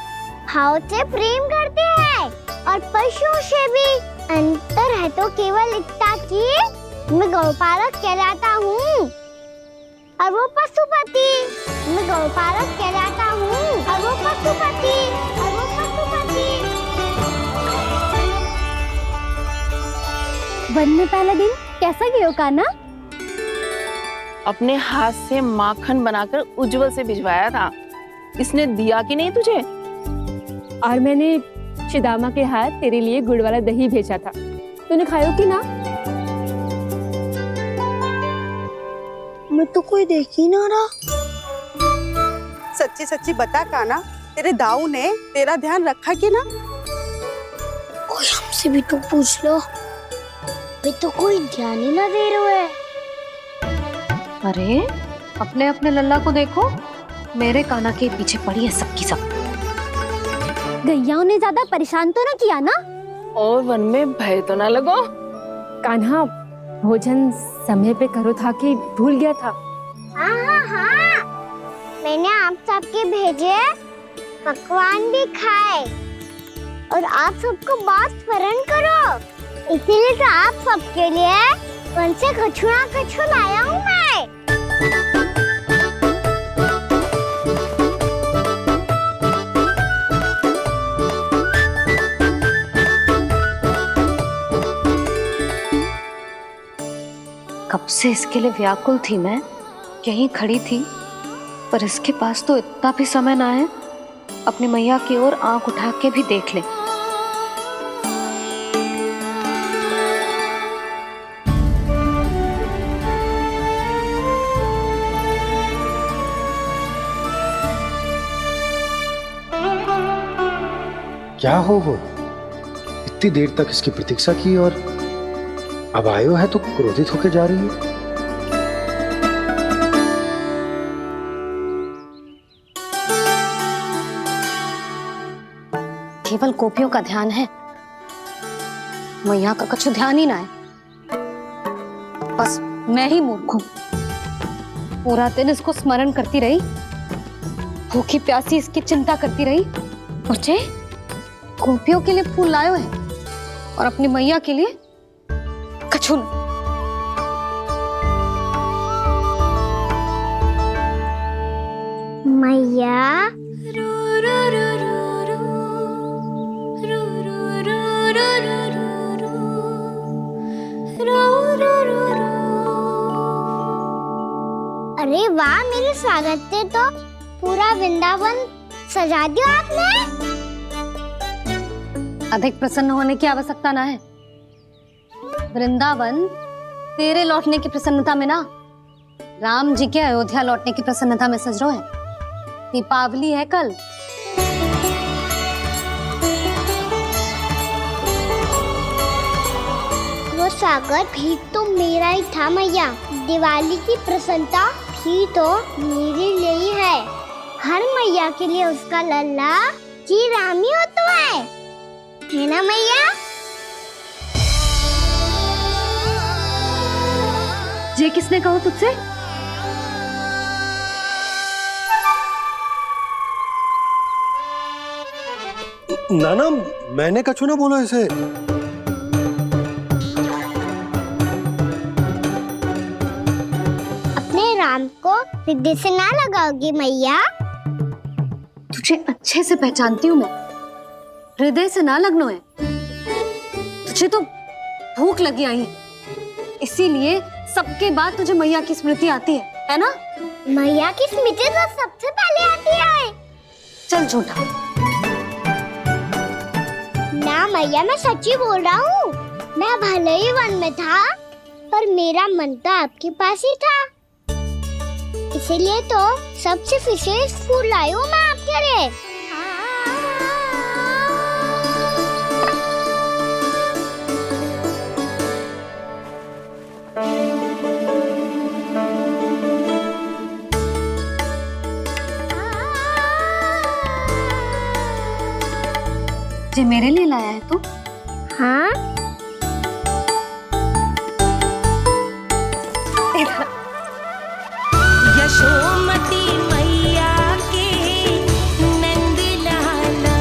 भाव से प्रेम करते हैं और पशुओं से भी। अंतर है तो केवल इतना कि मैं गौपालक कहलाता हूँ और वो पशुपति। मैं गौपालक कहलाता हूँ और वो पशुपति। वन में पहला दिन कैसा गया कान्हा? अपने हाथ से माखन बनाकर उज्जवल से भिजवाया था। इसने दिया कि नहीं तुझे? और मैंने शिदामा के हाथ तेरे लिए गुड़ वाला दही भेजा था, तूने खाया कि ना? मैं तो कोई देख ही ना रहा। सच्ची सच्ची बता कान्हा, तेरे दाऊ ने तेरा ध्यान रखा कि ना? कोई हमसे भी तो पूछ लो, वे तो कोई ध्यान ही ना दे रहे हैं। अरे अपने अपने लल्ला को देखो, मेरे कान्हा के पीछे पड़ी है सबकी सब। गैयाओं ने ज्यादा परेशान तो ना किया ना? और वन में भय तो ना लगो? कान्हा भोजन समय पे करो था कि भूल गया था? हाँ, मैंने आप सबके भेजे पकवान भी खाए और आप सबको बात स्मरण करो, इसीलिए तो आप सबके लिए वन से कछु ना कछु लाया हूँ मैं। कब से इसके लिए व्याकुल थी मैं, यहीं खड़ी थी, पर इसके पास तो इतना भी समय ना है अपनी मैया की ओर आंख उठा के भी देख ले। क्या हो वो? इतनी देर तक इसकी प्रतीक्षा की और अब आयो है तो क्रोधित होकर जा रही है। केवल गोपियों का ध्यान है, मैया का कछु ध्यान ही ना है। बस मैं ही मूर्ख हूं, पूरा दिन इसको स्मरण करती रही, भूखी प्यासी इसकी चिंता करती रही। मुझे गोपियों के लिए फूल लायो है और अपनी मैया के लिए कछु नहीं। मैया अरे वाह, मेरे स्वागत से तो पूरा वृंदावन सजा दिया आपने। अधिक प्रसन्न होने की आवश्यकता ना है। वृंदावन तेरे लौटने की प्रसन्नता में ना, राम जी के अयोध्या लौटने की प्रसन्नता में सज रहे हैं। दीपावली है कल। वो स्वागत भी तो मेरा ही था मैया। दिवाली की प्रसन्नता भी तो मेरे लिए ही है। हर मैया के लिए उसका लल्ला की रामी होता है ना मैया? ये किसने कहा तुझसे? नाना, मैंने कछु ना बोला इसे। अपने राम को हृदय से ना लगाओगी मैया? तुझे अच्छे से पहचानती हूँ मैं, हृदय से ना लगनो है। तुझे तो भूख लगी आई है, इसीलिए सबके बाद तुझे मैया की स्मृति आती है ना? मैया की स्मृति तो सबसे पहले आती है। चल झूठा। ना मैया, मैं सच्ची बोल रहा हूँ। मैं भले ही वन में था, पर मेरा मन तो आपके पास ही था। इसीलिए तो सबसे विशेष फूल लाई हूँ मैं आपके लिए। ये मेरे लिए लाया है तू? हाँ। यशोमती मैया के नंद लाला,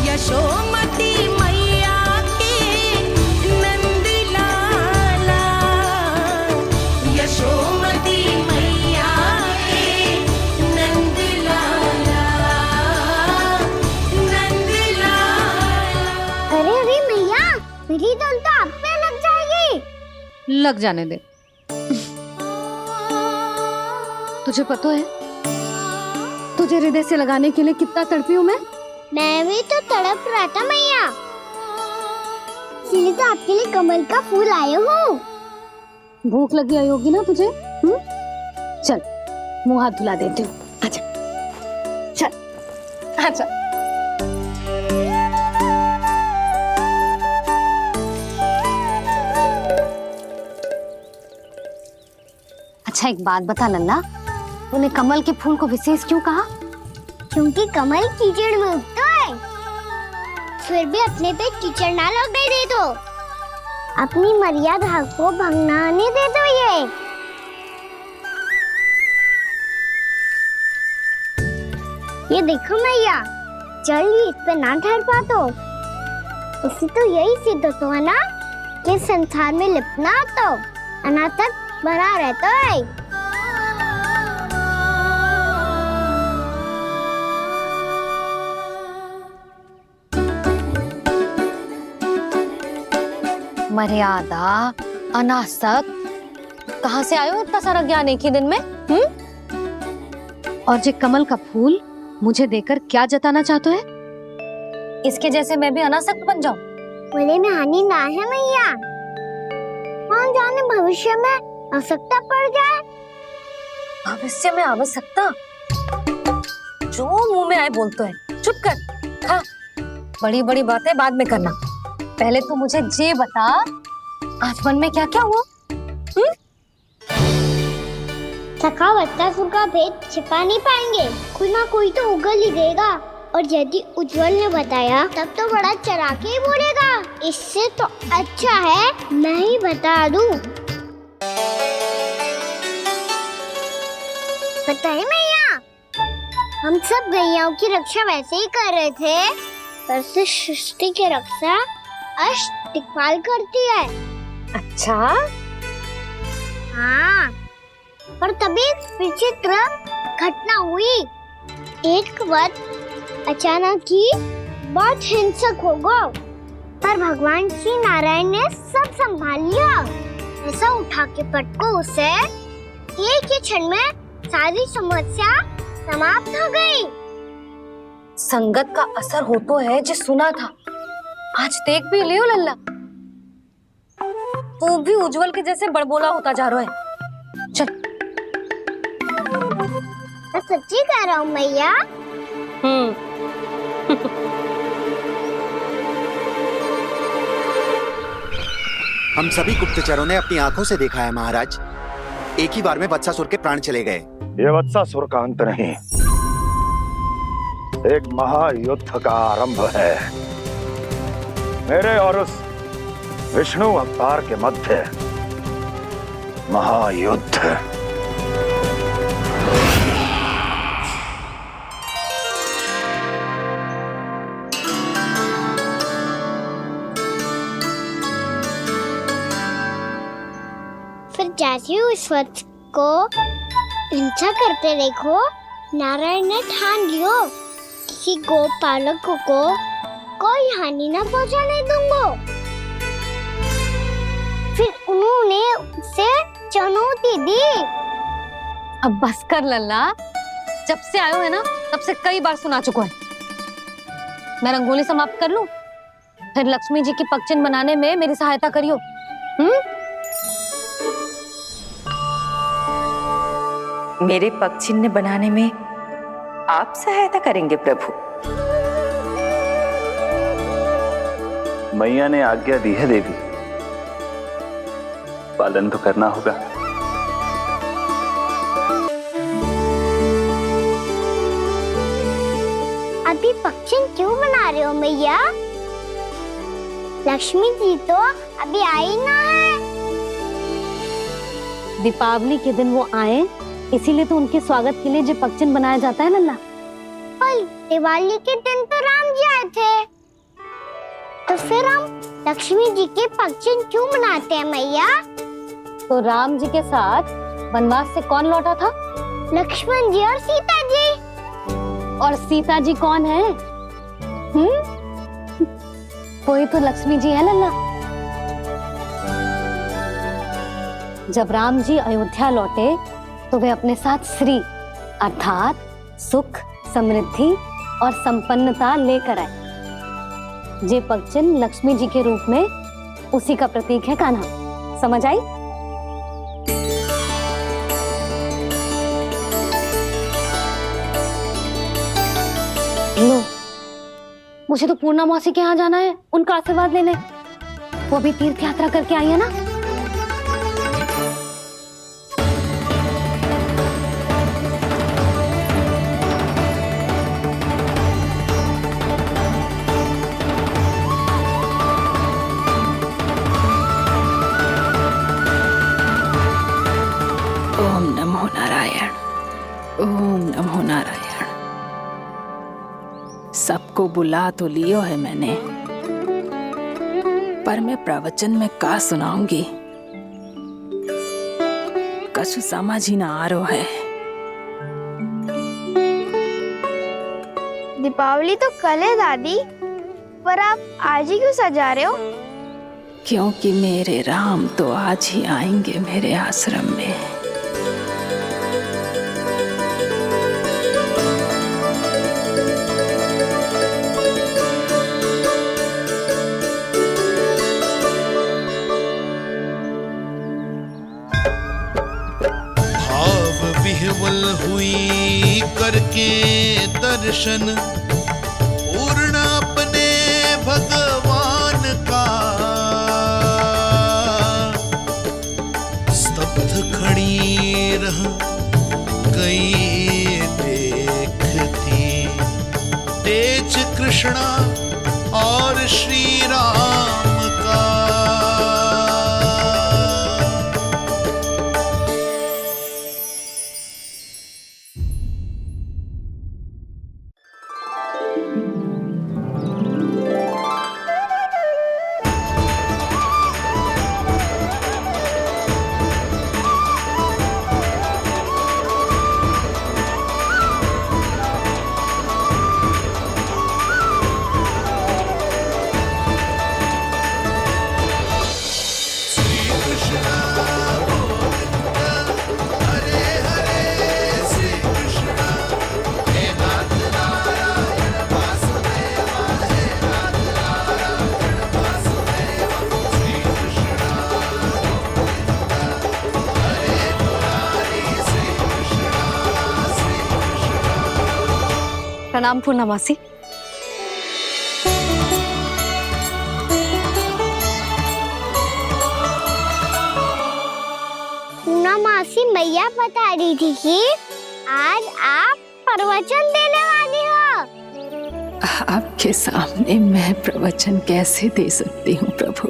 यशोमती मैया के नंद लाला, यशोमती मैया के नंद लाला, नंद लाला। अरे अरे मैया, मेरी धुन तो आप पे लग जाएगी। लग जाने दे। तुझे पता है तुझे हृदय से लगाने के लिए कितना तड़पी हूँ मैं? मैं भी तो तड़प रहा था मैया, इसलिए तो आपके लिए कमल का फूल आया हूँ। भूख लगी आई होगी ना तुझे? चल मुंह हाथ धुला देती हूँ। आजा चल आजा। अच्छा एक बात बता लल्ला, तूने कमल के फूल को विशेष क्यों कहा? क्योंकि कमल कीचड़ में उगता है, फिर भी अपने पे कीचड़ ना लगने दे दो। अपनी मर्यादा को भंग ना आने दे दो। ये देखो मैया, जल भी इस पे ना ठहर पा तो इससे तो यही सिद्ध होता है ना कि संसार में लिपना तो अनाथ तक बना रहता है। मर्यादा, अनासक्त, कहाँ से आयो इतना सारा ज्ञान एक ही दिन में? और ये कमल का फूल मुझे देकर क्या जताना चाहते है? इसके जैसे मैं भी अनासक्त बन जाऊं? बोले में हानि ना है मैया, कौन जाने भविष्य में आवश्यकता पड़ जाए। भविष्य में आवश्यकता? जो मुंह में आए बोलते हैं, चुप कर। हाँ, बड़ी बड़ी बातें बाद में करना, पहले तो मुझे ये बता आज मन में क्या क्या हुआ? सखा बत्तासुर का भेद छिपा नहीं पाएंगे, कोई ना कोई तो उगल ही देगा। और यदि उज्जवल ने बताया तब तो बड़ा चढ़ा के ही बोलेगा। इससे तो अच्छा है मैं ही बता दूं। पता है मैया, हम सब गैयाओं की रक्षा वैसे ही कर रहे थे, पर से सृष्टि की रक्षा अष्ट दिक्पाल करती है। अच्छा? हाँ, पर तभी विचित्र घटना हुई। एक वक्त अचानक ही बहुत हिंसक हो गया, पर भगवान श्री नारायण ने सब संभाल लिया। ऐसा उठा के पटको उसे, एक ही क्षण में सारी समस्या समाप्त हो गई। संगत का असर हो तो है जो सुना था, आज देख भी लियो लल्ला, तू भी उज्जवल के जैसे बड़बोला होता जा रहा है। चल। मैं सच्ची कह रहा हूँ मैया। हम सभी गुप्तचरों ने अपनी आंखों से देखा है महाराज। एक ही बार में वत्सासुर के प्राण चले गए। ये वत्सासुर का अंत नहीं, एक महायुद्ध का आरंभ है। मेरे और उस विष्णु अवतार के मध्य महायुद्ध। फिर जैसे ही उस वत्स को हिंसा करते देखो, नारायण ने ठान लियो किसी गोपालक को कोई हानि न पहुंचाने दूंगा। फिर उन्होंने उसे चुनौती दी। अब बस कर लल्ला, जब से आयो है ना तब से कई बार सुना चुका है। मैं रंगोली समाप्त कर लूं, फिर लक्ष्मी जी की पगचिन बनाने में मेरी सहायता करियो। मेरे पगचिन्ह बनाने में आप सहायता करेंगे प्रभु? मैया ने आज्ञा दी है देवी, पालन तो करना होगा। अभी पगचिन क्यों बना रहे हो मैया? लक्ष्मी जी तो अभी आई ना है। दीपावली के दिन वो आए, इसीलिए तो उनके स्वागत के लिए जो पगचिन बनाया जाता है लल्ला। पर दिवाली के दिन तो राम जी आए थे, तो फिर हम लक्ष्मी जी के पगचिन क्यों बनाते हैं मैया? तो राम जी के साथ वनवास से कौन लौटा था? लक्ष्मण जी और सीता जी। और सीता जी कौन है? कोई तो लक्ष्मी जी है लल्ला। जब राम जी अयोध्या लौटे तो वे अपने साथ श्री अर्थात सुख, समृद्धि और संपन्नता लेकर आए। जे पगचिन लक्ष्मी जी के रूप में उसी का प्रतीक है कान्हा। समझ आई? लो, मुझे तो पूर्णा मौसी के यहाँ जाना है, उनका आशीर्वाद लेने। वो भी तीर्थ यात्रा करके आई है ना। ओम नमो नारायण, ओम नमो नारायण। सबको बुला तो लियो है मैंने, पर मैं प्रवचन में का सुनाऊंगी, कछु समझ ही ना आ रहा है। दीपावली तो कल है दादी, पर आप आज ही क्यों सजा रहे हो? क्योंकि मेरे राम तो आज ही आएंगे मेरे आश्रम में। विह्वल हुई करके दर्शन, पूर्ण अपने भगवान का, स्तब्ध खड़ी रह गई देखती, तेज कृष्णा और श्री राम का। प्रणाम पूर्णा मौसी। मौसी मैया बता रही थी कि आज आप प्रवचन देने वाली हो। आपके सामने मैं प्रवचन कैसे दे सकती हूँ प्रभु?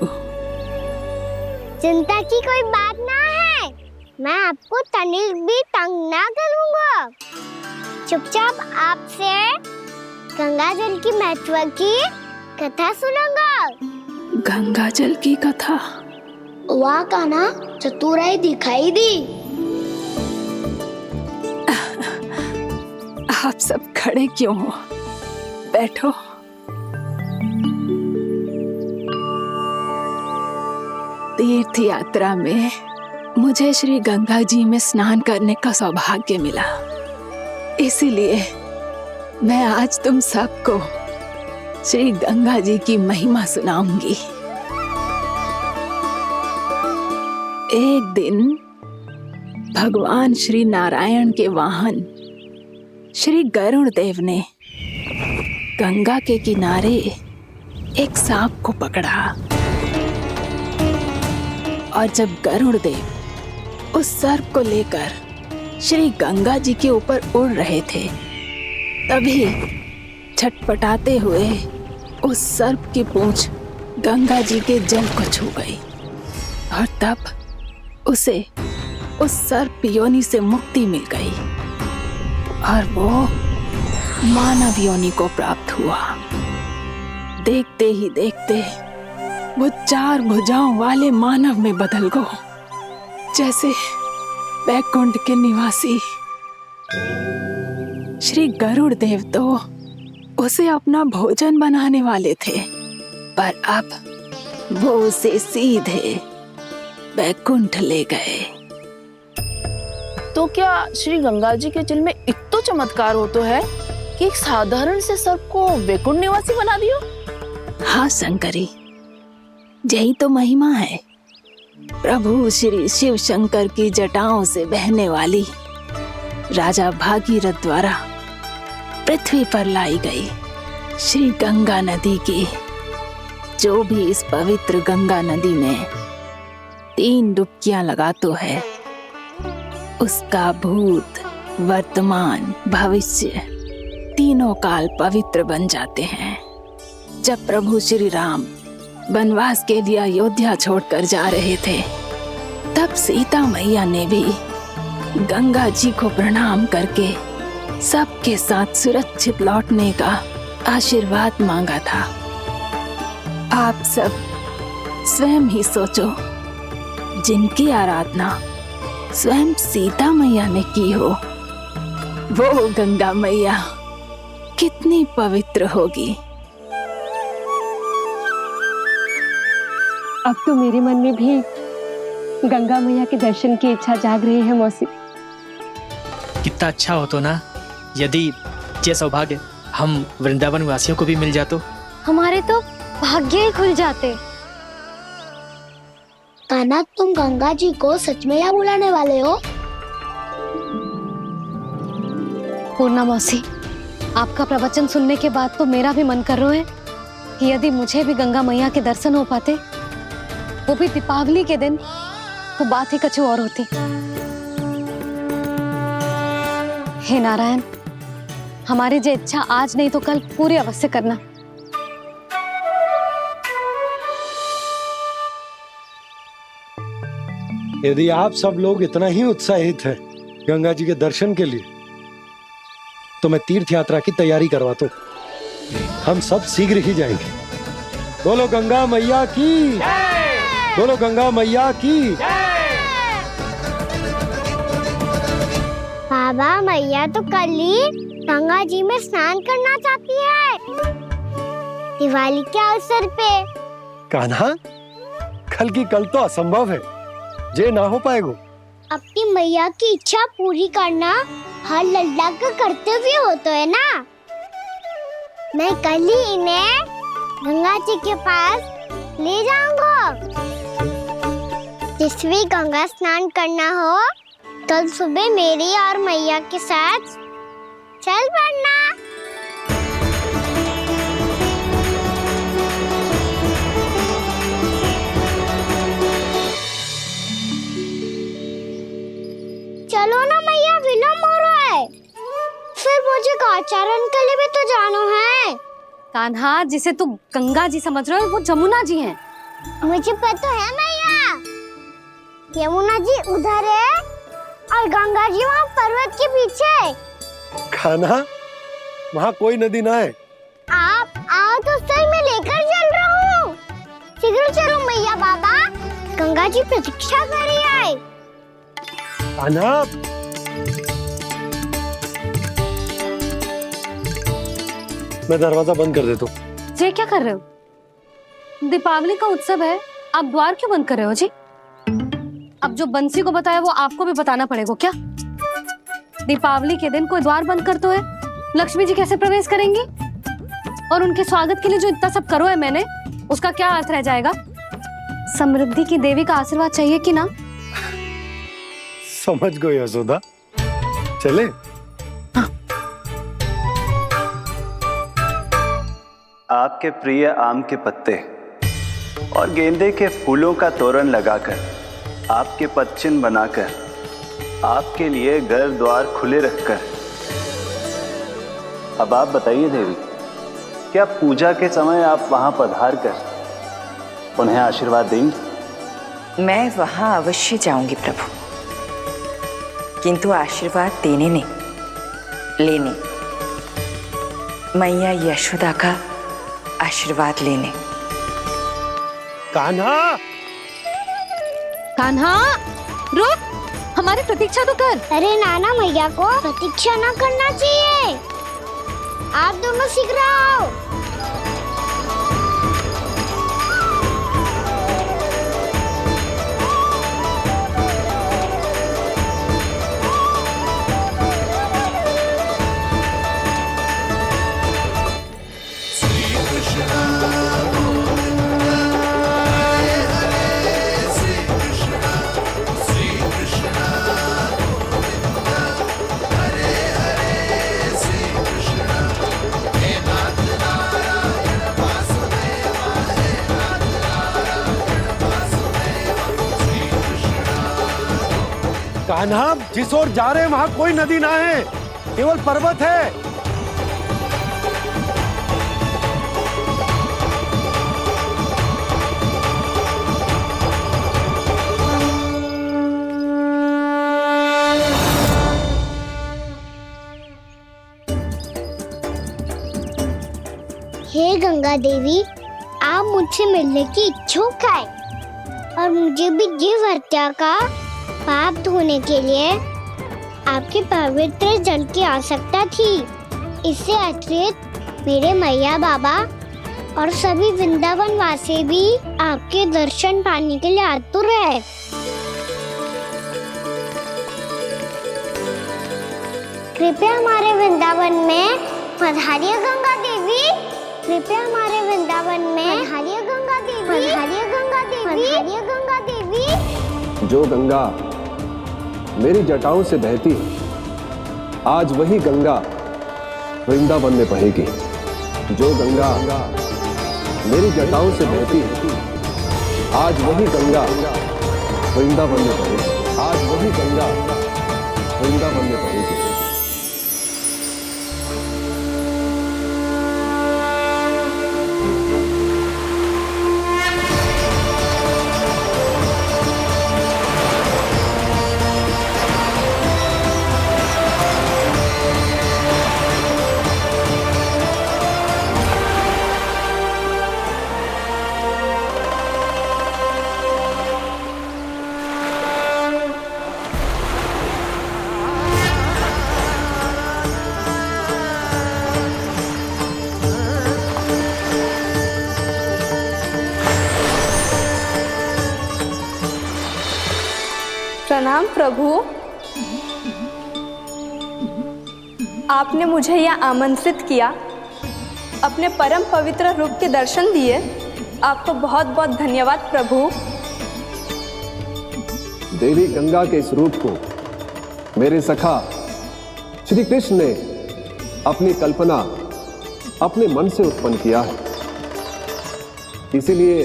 चिंता की कोई बात ना है, मैं आपको तनिक भी तंग ना करूँगा। चुपचाप आपसे गंगा जल की महत्व की कथा सुनूंगा। गंगा जल की कथा? वाह कान्हा, चतुराई दिखाई दी। आप सब खड़े क्यों हो? बैठो। तीर्थ यात्रा में मुझे श्री गंगा जी में स्नान करने का सौभाग्य मिला, इसीलिए मैं आज तुम सबको श्री गंगा जी की महिमा सुनाऊंगी। एक दिन भगवान श्री नारायण के वाहन श्री गरुड़ देव ने गंगा के किनारे एक सांप को पकड़ा, और जब गरुड़ देव उस सर्प को लेकर श्री गंगा जी के ऊपर उड़ रहे थे, तभी छटपटाते हुए उस सर्प की पूंछ गंगा जी के जल को छू गई, और तब उसे उस सर्प योनि से मुक्ति मिल गई और वो मानव योनि को प्राप्त हुआ। देखते ही देखते वो 4 भुजाओं वाले मानव में बदल गया, जैसे बैकुंठ के निवासी। श्री गरुड़ देव तो उसे अपना भोजन बनाने वाले थे, पर अब वो उसे सीधे बैकुंठ ले गए। तो क्या श्री गंगा जी के जल में इतना चमत्कार हो तो है कि एक साधारण से सर्प को वैकुंठ निवासी बना दियो? हाँ शंकरी, यही तो महिमा है। प्रभु श्री शिव शंकर की जटाओं से बहने वाली राजा भागीरथ द्वारा पृथ्वी पर लाई गई श्री गंगा नदी की, जो भी इस पवित्र गंगा नदी में 3 डुबकियां लगातो है, उसका भूत, वर्तमान, भविष्य तीनों काल पवित्र बन जाते हैं। जब प्रभु श्री राम वनवास के लिए अयोध्या छोड़कर जा रहे थे, तब सीता मैया ने भी गंगा जी को प्रणाम करके सबके साथ सुरक्षित लौटने का आशीर्वाद मांगा था। आप सब स्वयं ही सोचो, जिनकी आराधना स्वयं सीता मैया ने की हो, वो गंगा मैया कितनी पवित्र होगी। अब तो मेरे मन में भी गंगा मैया के दर्शन की इच्छा जाग रही है मौसी। कितना अच्छा हो तो ना यदि ये सौभाग्य हम वृंदावन वासियों को भी मिल जातो। हमारे तो भाग्य ही खुल जाते। कान्हा, तुम गंगा जी को सच में यहाँ बुलाने वाले हो? पूर्णा मौसी, आपका प्रवचन सुनने के बाद तो मेरा भी मन कर रहा है कि यदि मुझे भी गंगा मैया के दर्शन हो पाते, वो भी दीपावली के दिन, तो बात ही कुछ और होती। हे नारायण, हमारी जो इच्छा आज नहीं तो कल पूरी अवश्य करना। यदि आप सब लोग इतना ही उत्साहित हैं गंगा जी के दर्शन के लिए, तो मैं तीर्थ यात्रा की तैयारी करवाता हूँ। हम सब शीघ्र ही जाएंगे। बोलो गंगा मैया की, बोलो गंगा मैया की। बाबा, मैया तो कल ही गंगा जी में स्नान करना चाहती है, दिवाली के अवसर पे। कान्हा, कल की कल तो असंभव है, जे ना हो पाएगा। अपनी मैया की इच्छा पूरी करना हर लल्ला का कर्तव्य होता है ना। मैं कल ही इन्हें गंगा जी के पास ले जाऊंगा। जिस भी गंगा स्नान करना हो, कल सुबह मेरी और मैया के साथ चल पड़ना। चलो ना मैया, विलम्ब हो रहा है। फिर मुझे काचारण के लिए भी तो जाना है। कान्हा, जिसे तू गंगा जी समझ रहे हो वो जमुना जी हैं। मुझे पता है मैया, यमुना जी उधर है और गंगा जी वहाँ पर्वत के पीछे। कान्हा, वहाँ कोई नदी ना है। आप आओ तो सही, मैं लेकर चल रहा हूँ। शीघ्र चलो मैया बाबा, गंगा जी प्रतीक्षा कर रही है। कान्हा, मैं दरवाजा बंद कर देता हूँ। ये क्या कर रहे हो? दीपावली का उत्सव है, आप द्वार क्यों बंद कर रहे हो जी? अब जो बंसी को बताया वो आपको भी बताना पड़ेगा क्या? दीपावली के दिन कोई द्वार बंद कर तो है, लक्ष्मी जी कैसे प्रवेश करेंगी? और उनके स्वागत के लिए जो इतना सब करो है मैंने, उसका क्या अर्थ रह जाएगा? समृद्धि की देवी का आशीर्वाद चाहिए कि ना? समझ गई यशोदा, चले। आपके प्रिय आम के पत्ते और गेंदे के फूलों का तोरण लगाकर, आपके पदचिन्ह बनाकर, आपके लिए घर द्वार खुले रखकर, अब आप बताइए देवी, क्या पूजा के समय आप वहां पधार कर उन्हें आशीर्वाद देंगी? मैं वहां अवश्य जाऊंगी प्रभु, किंतु आशीर्वाद देने नहीं, लेने, मैया यशोदा का आशीर्वाद लेने। कान्हा, कान्हा, रुक, हमारी प्रतीक्षा तो कर। अरे नाना, मैया को प्रतीक्षा ना करना चाहिए। आप दोनों शीघ्र आओ। कान्हा, जिस ओर जा रहे हैं वहाँ कोई नदी ना है, केवल पर्वत है। हे गंगा देवी, आप मुझसे मिलने की इच्छुक है और मुझे भी जीव हत्या का पाप धोने के लिए आपके पवित्र जल की आवश्यकता थी। इससे अतिरिक्त मेरे मैया बाबा और सभी वृंदावन वासी भी आपके दर्शन पाने के लिए आतुर है। कृपया हमारे वृंदावन में पधारिए गंगा देवी। कृपया हमारे वृंदावन में पधारिए गंगा देवी। पधारिए गंगा देवी। पधारिए गंगा देवी। जो गंगा मेरी जटाओं से बहती है, आज वही गंगा वृंदावन में बहेगी। जो गंगा मेरी जटाओं से बहती है, आज वही गंगा वृंदावन में बहेगी। आज वही गंगा वृंदावन में बहेगी। प्रणाम प्रभु, आपने मुझे यह आमंत्रित किया, अपने परम पवित्र रूप के दर्शन दिए, आपको बहुत बहुत धन्यवाद प्रभु। देवी गंगा के इस रूप को मेरे सखा श्री कृष्ण ने अपनी कल्पना अपने मन से उत्पन्न किया है। इसीलिए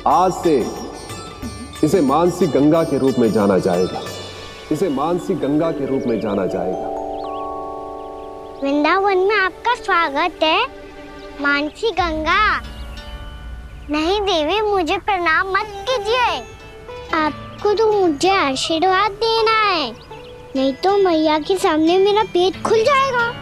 आज से इसे मानसी गंगा के रूप में जाना जाएगा। इसे मानसी गंगा के रूप में जाना जाएगा। वृंदावन में आपका स्वागत है मानसी गंगा। नहीं देवी, मुझे प्रणाम मत कीजिए। आपको तो मुझे आशीर्वाद देना है, नहीं तो मैया के सामने मेरा पेट खुल जाएगा।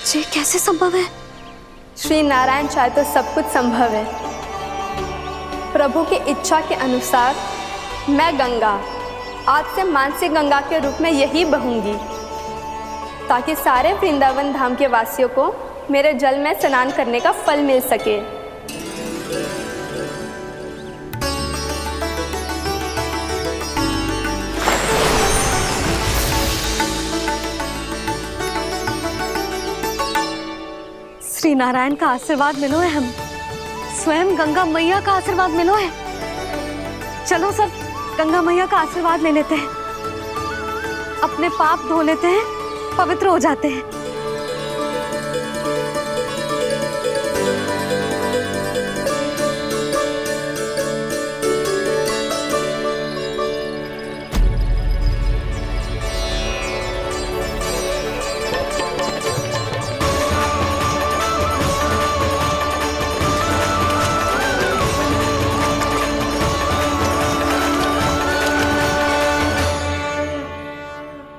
ये कैसे संभव है? श्री नारायण चाहे तो सब कुछ संभव है। प्रभु की इच्छा के अनुसार मैं गंगा आज से मानसी गंगा के रूप में यही बहूंगी, ताकि सारे वृंदावन धाम के वासियों को मेरे जल में स्नान करने का फल मिल सके। श्री नारायण का आशीर्वाद मिलो है, हम स्वयं गंगा मैया का आशीर्वाद मिलो है। चलो सब गंगा मैया का आशीर्वाद ले लेते हैं, अपने पाप धो लेते हैं, पवित्र हो जाते हैं।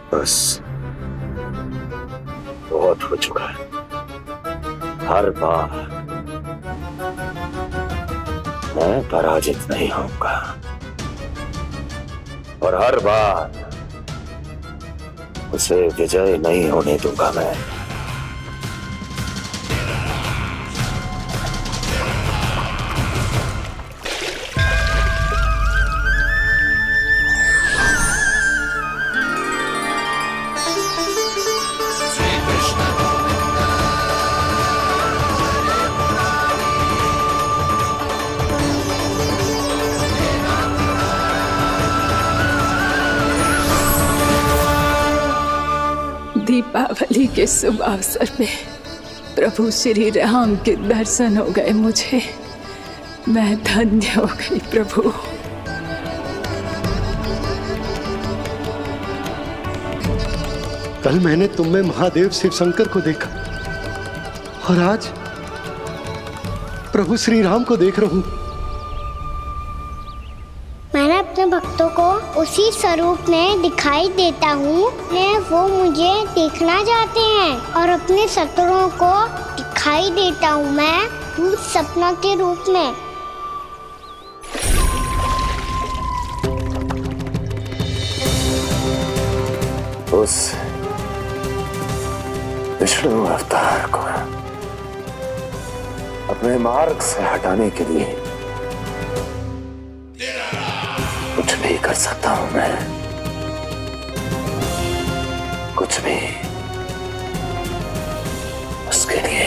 बस बहुत हो चुका है। हर बार मैं पराजित नहीं होऊंगा और हर बार उसे विजय नहीं होने दूंगा मैं। दीपावली के शुभ अवसर में प्रभु श्री राम के दर्शन हो गए मुझे। मैं धन्य हो गई प्रभु। कल मैंने तुम में महादेव शिव शंकर को देखा और आज प्रभु श्री राम को देख रहा हूं। मैंने अपने भक्तों को उसी स्वरूप में दिखाई देता हूँ, वो मुझे देखना चाहते हैं और अपने शत्रुओं को दिखाई देता हूँ मैं भूत सपना के रूप में। उस विष्णु अवतार को अपने मार्ग से हटाने के लिए कुछ भी कर सकता हूं मैं, कुछ भी उसके लिए,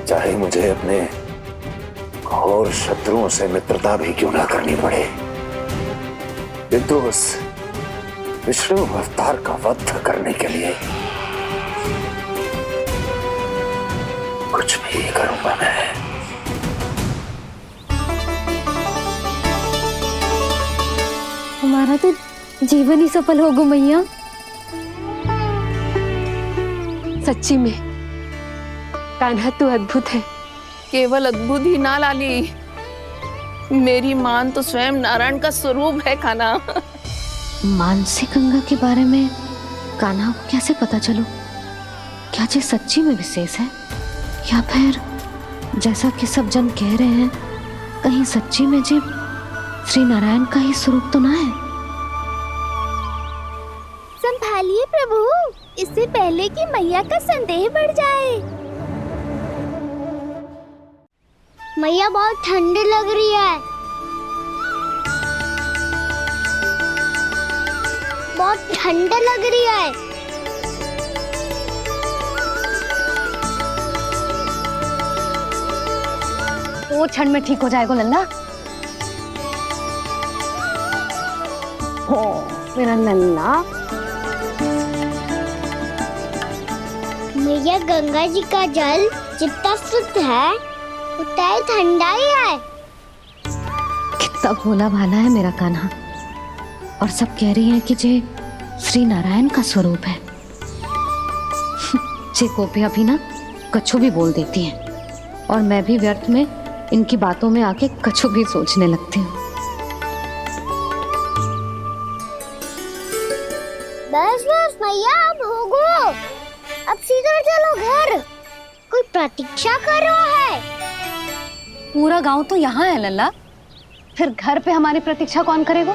चाहे मुझे अपने घोर शत्रुओं से मित्रता भी क्यों ना करनी पड़े, किंतु उस विष्णु अवतार का वध करने के लिए कुछ भी करूंगा मैं। हमारा तो जीवन ही सफल होगा मैया। सच्ची में कान्हा तू अद्भुत है। केवल अद्भुत ही ना लाली, मेरी मान तो स्वयं नारायण का स्वरूप है कान्हा। मानसी गंगा के बारे में कान्हा को कैसे पता चलो? क्या ये सच्ची में विशेष है या फिर जैसा कि सब जन कह रहे हैं, कहीं सच्ची में जी श्री नारायण का ही स्वरूप तो ना है? संभालिए प्रभु, इससे पहले कि मैया का संदेह बढ़ जाए। मैया बहुत ठंडी लग रही है। बहुत ठंडी लग रही है। वो ठंड में ठीक हो जाएगा लल्ला। हो मेरा लल्ला। मैया गंगा जी का जल जितना शुद्ध है उतना ही ठंडा ही है। कितना भोला भाला है मेरा कान्हा। और सब कह रही हैं कि जे श्री नारायण का स्वरूप है। जे गोपियां भी ना कछु भी बोल देती हैं और मैं भी व्यर्थ में इनकी बातों में आके कछु भी सोचने लगती हूँ। बस बस मैया अब होगो। अब सीधा चलो घर। कोई प्रतीक्षा कर रहा है। पूरा गांव तो यहाँ है लल्ला, फिर घर पे हमारी प्रतीक्षा कौन करेगा?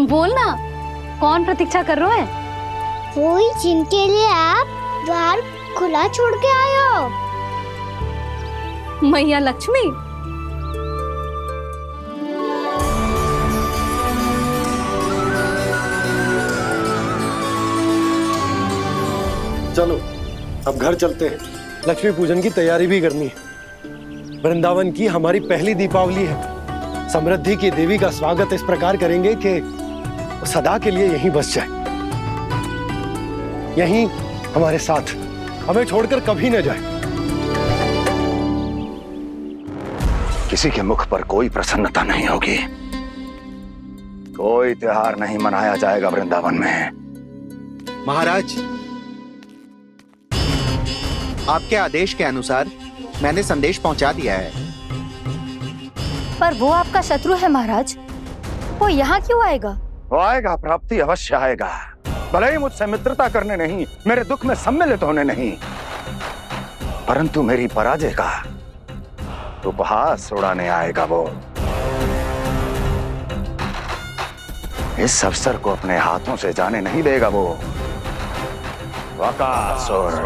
बोल ना, कौन प्रतीक्षा कर रहे हैं? वही जिनके लिए आप द्वार खुला छोड़ के आए हो। मैया लक्ष्मी। चलो अब घर चलते हैं। लक्ष्मी पूजन की तैयारी भी करनी है। वृंदावन की हमारी पहली दीपावली है। समृद्धि की देवी का स्वागत इस प्रकार करेंगे कि सदा के लिए यहीं बस जाए, यहीं हमारे साथ, हमें छोड़कर कभी न जाए। किसी के मुख पर कोई प्रसन्नता नहीं होगी। कोई त्योहार नहीं मनाया जाएगा वृंदावन में। महाराज, आपके आदेश के अनुसार मैंने संदेश पहुंचा दिया है। पर वो आपका शत्रु है महाराज, वो यहाँ क्यों आएगा? वो आएगा, प्राप्ति अवश्य आएगा। भले ही मुझसे मित्रता करने नहीं, मेरे दुख में सम्मिलित होने नहीं, परंतु मेरी पराजय का उपहास उड़ाने आएगा वो। इस अवसर को अपने हाथों से जाने नहीं देगा वो। बकासुर।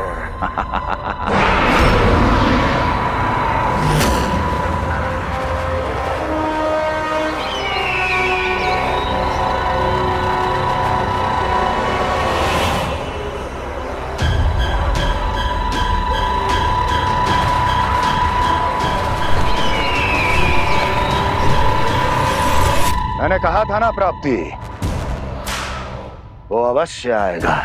मैंने कहा था ना प्राप्ति, वो अवश्य आएगा।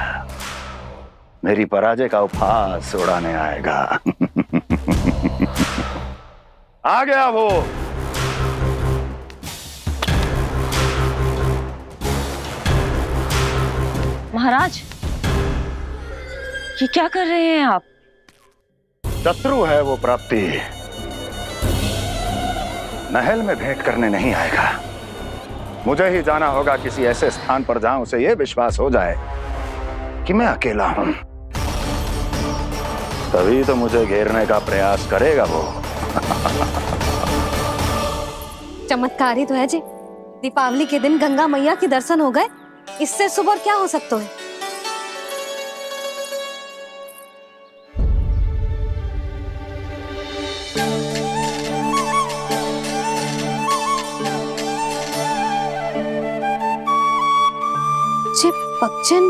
मेरी पराजय का उपहास उड़ाने आएगा। आ गया वो। महाराज, ये क्या कर रहे हैं आप? शत्रु है वो प्राप्ति। महल में भेंट करने नहीं आएगा। मुझे ही जाना होगा किसी ऐसे स्थान पर जहां उसे यह विश्वास हो जाए कि मैं अकेला हूं। तभी तो मुझे घेरने का प्रयास करेगा वो। चमत्कार ही तो है जी। दीपावली के दिन गंगा मैया के दर्शन हो गए, इससे शुभ और क्या हो सकता है? पक्षन,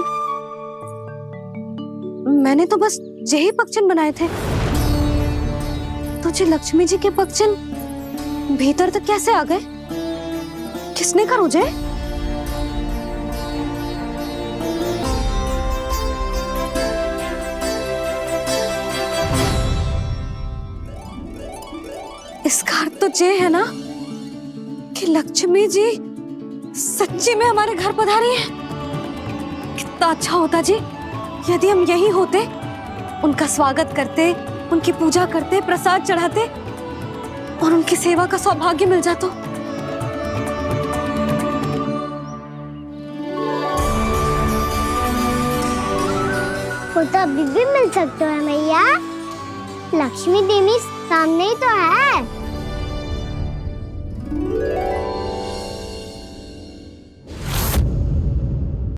मैंने तो बस यही पक्षन बनाए थे। तुझे लक्ष्मी जी के पक्षन भीतर तक कैसे आ गए? किसने कर मुझे? इसका अर्थ तो ये है ना कि लक्ष्मी जी सच्ची में हमारे घर पधारी है। कितना अच्छा होता जी यदि हम यही होते, उनका स्वागत करते, उनकी पूजा करते, प्रसाद चढ़ाते और उनकी सेवा का सौभाग्य मिल जाता। वो तो अभी भी मिल सकता है मैया। लक्ष्मी देवी सामने ही तो है।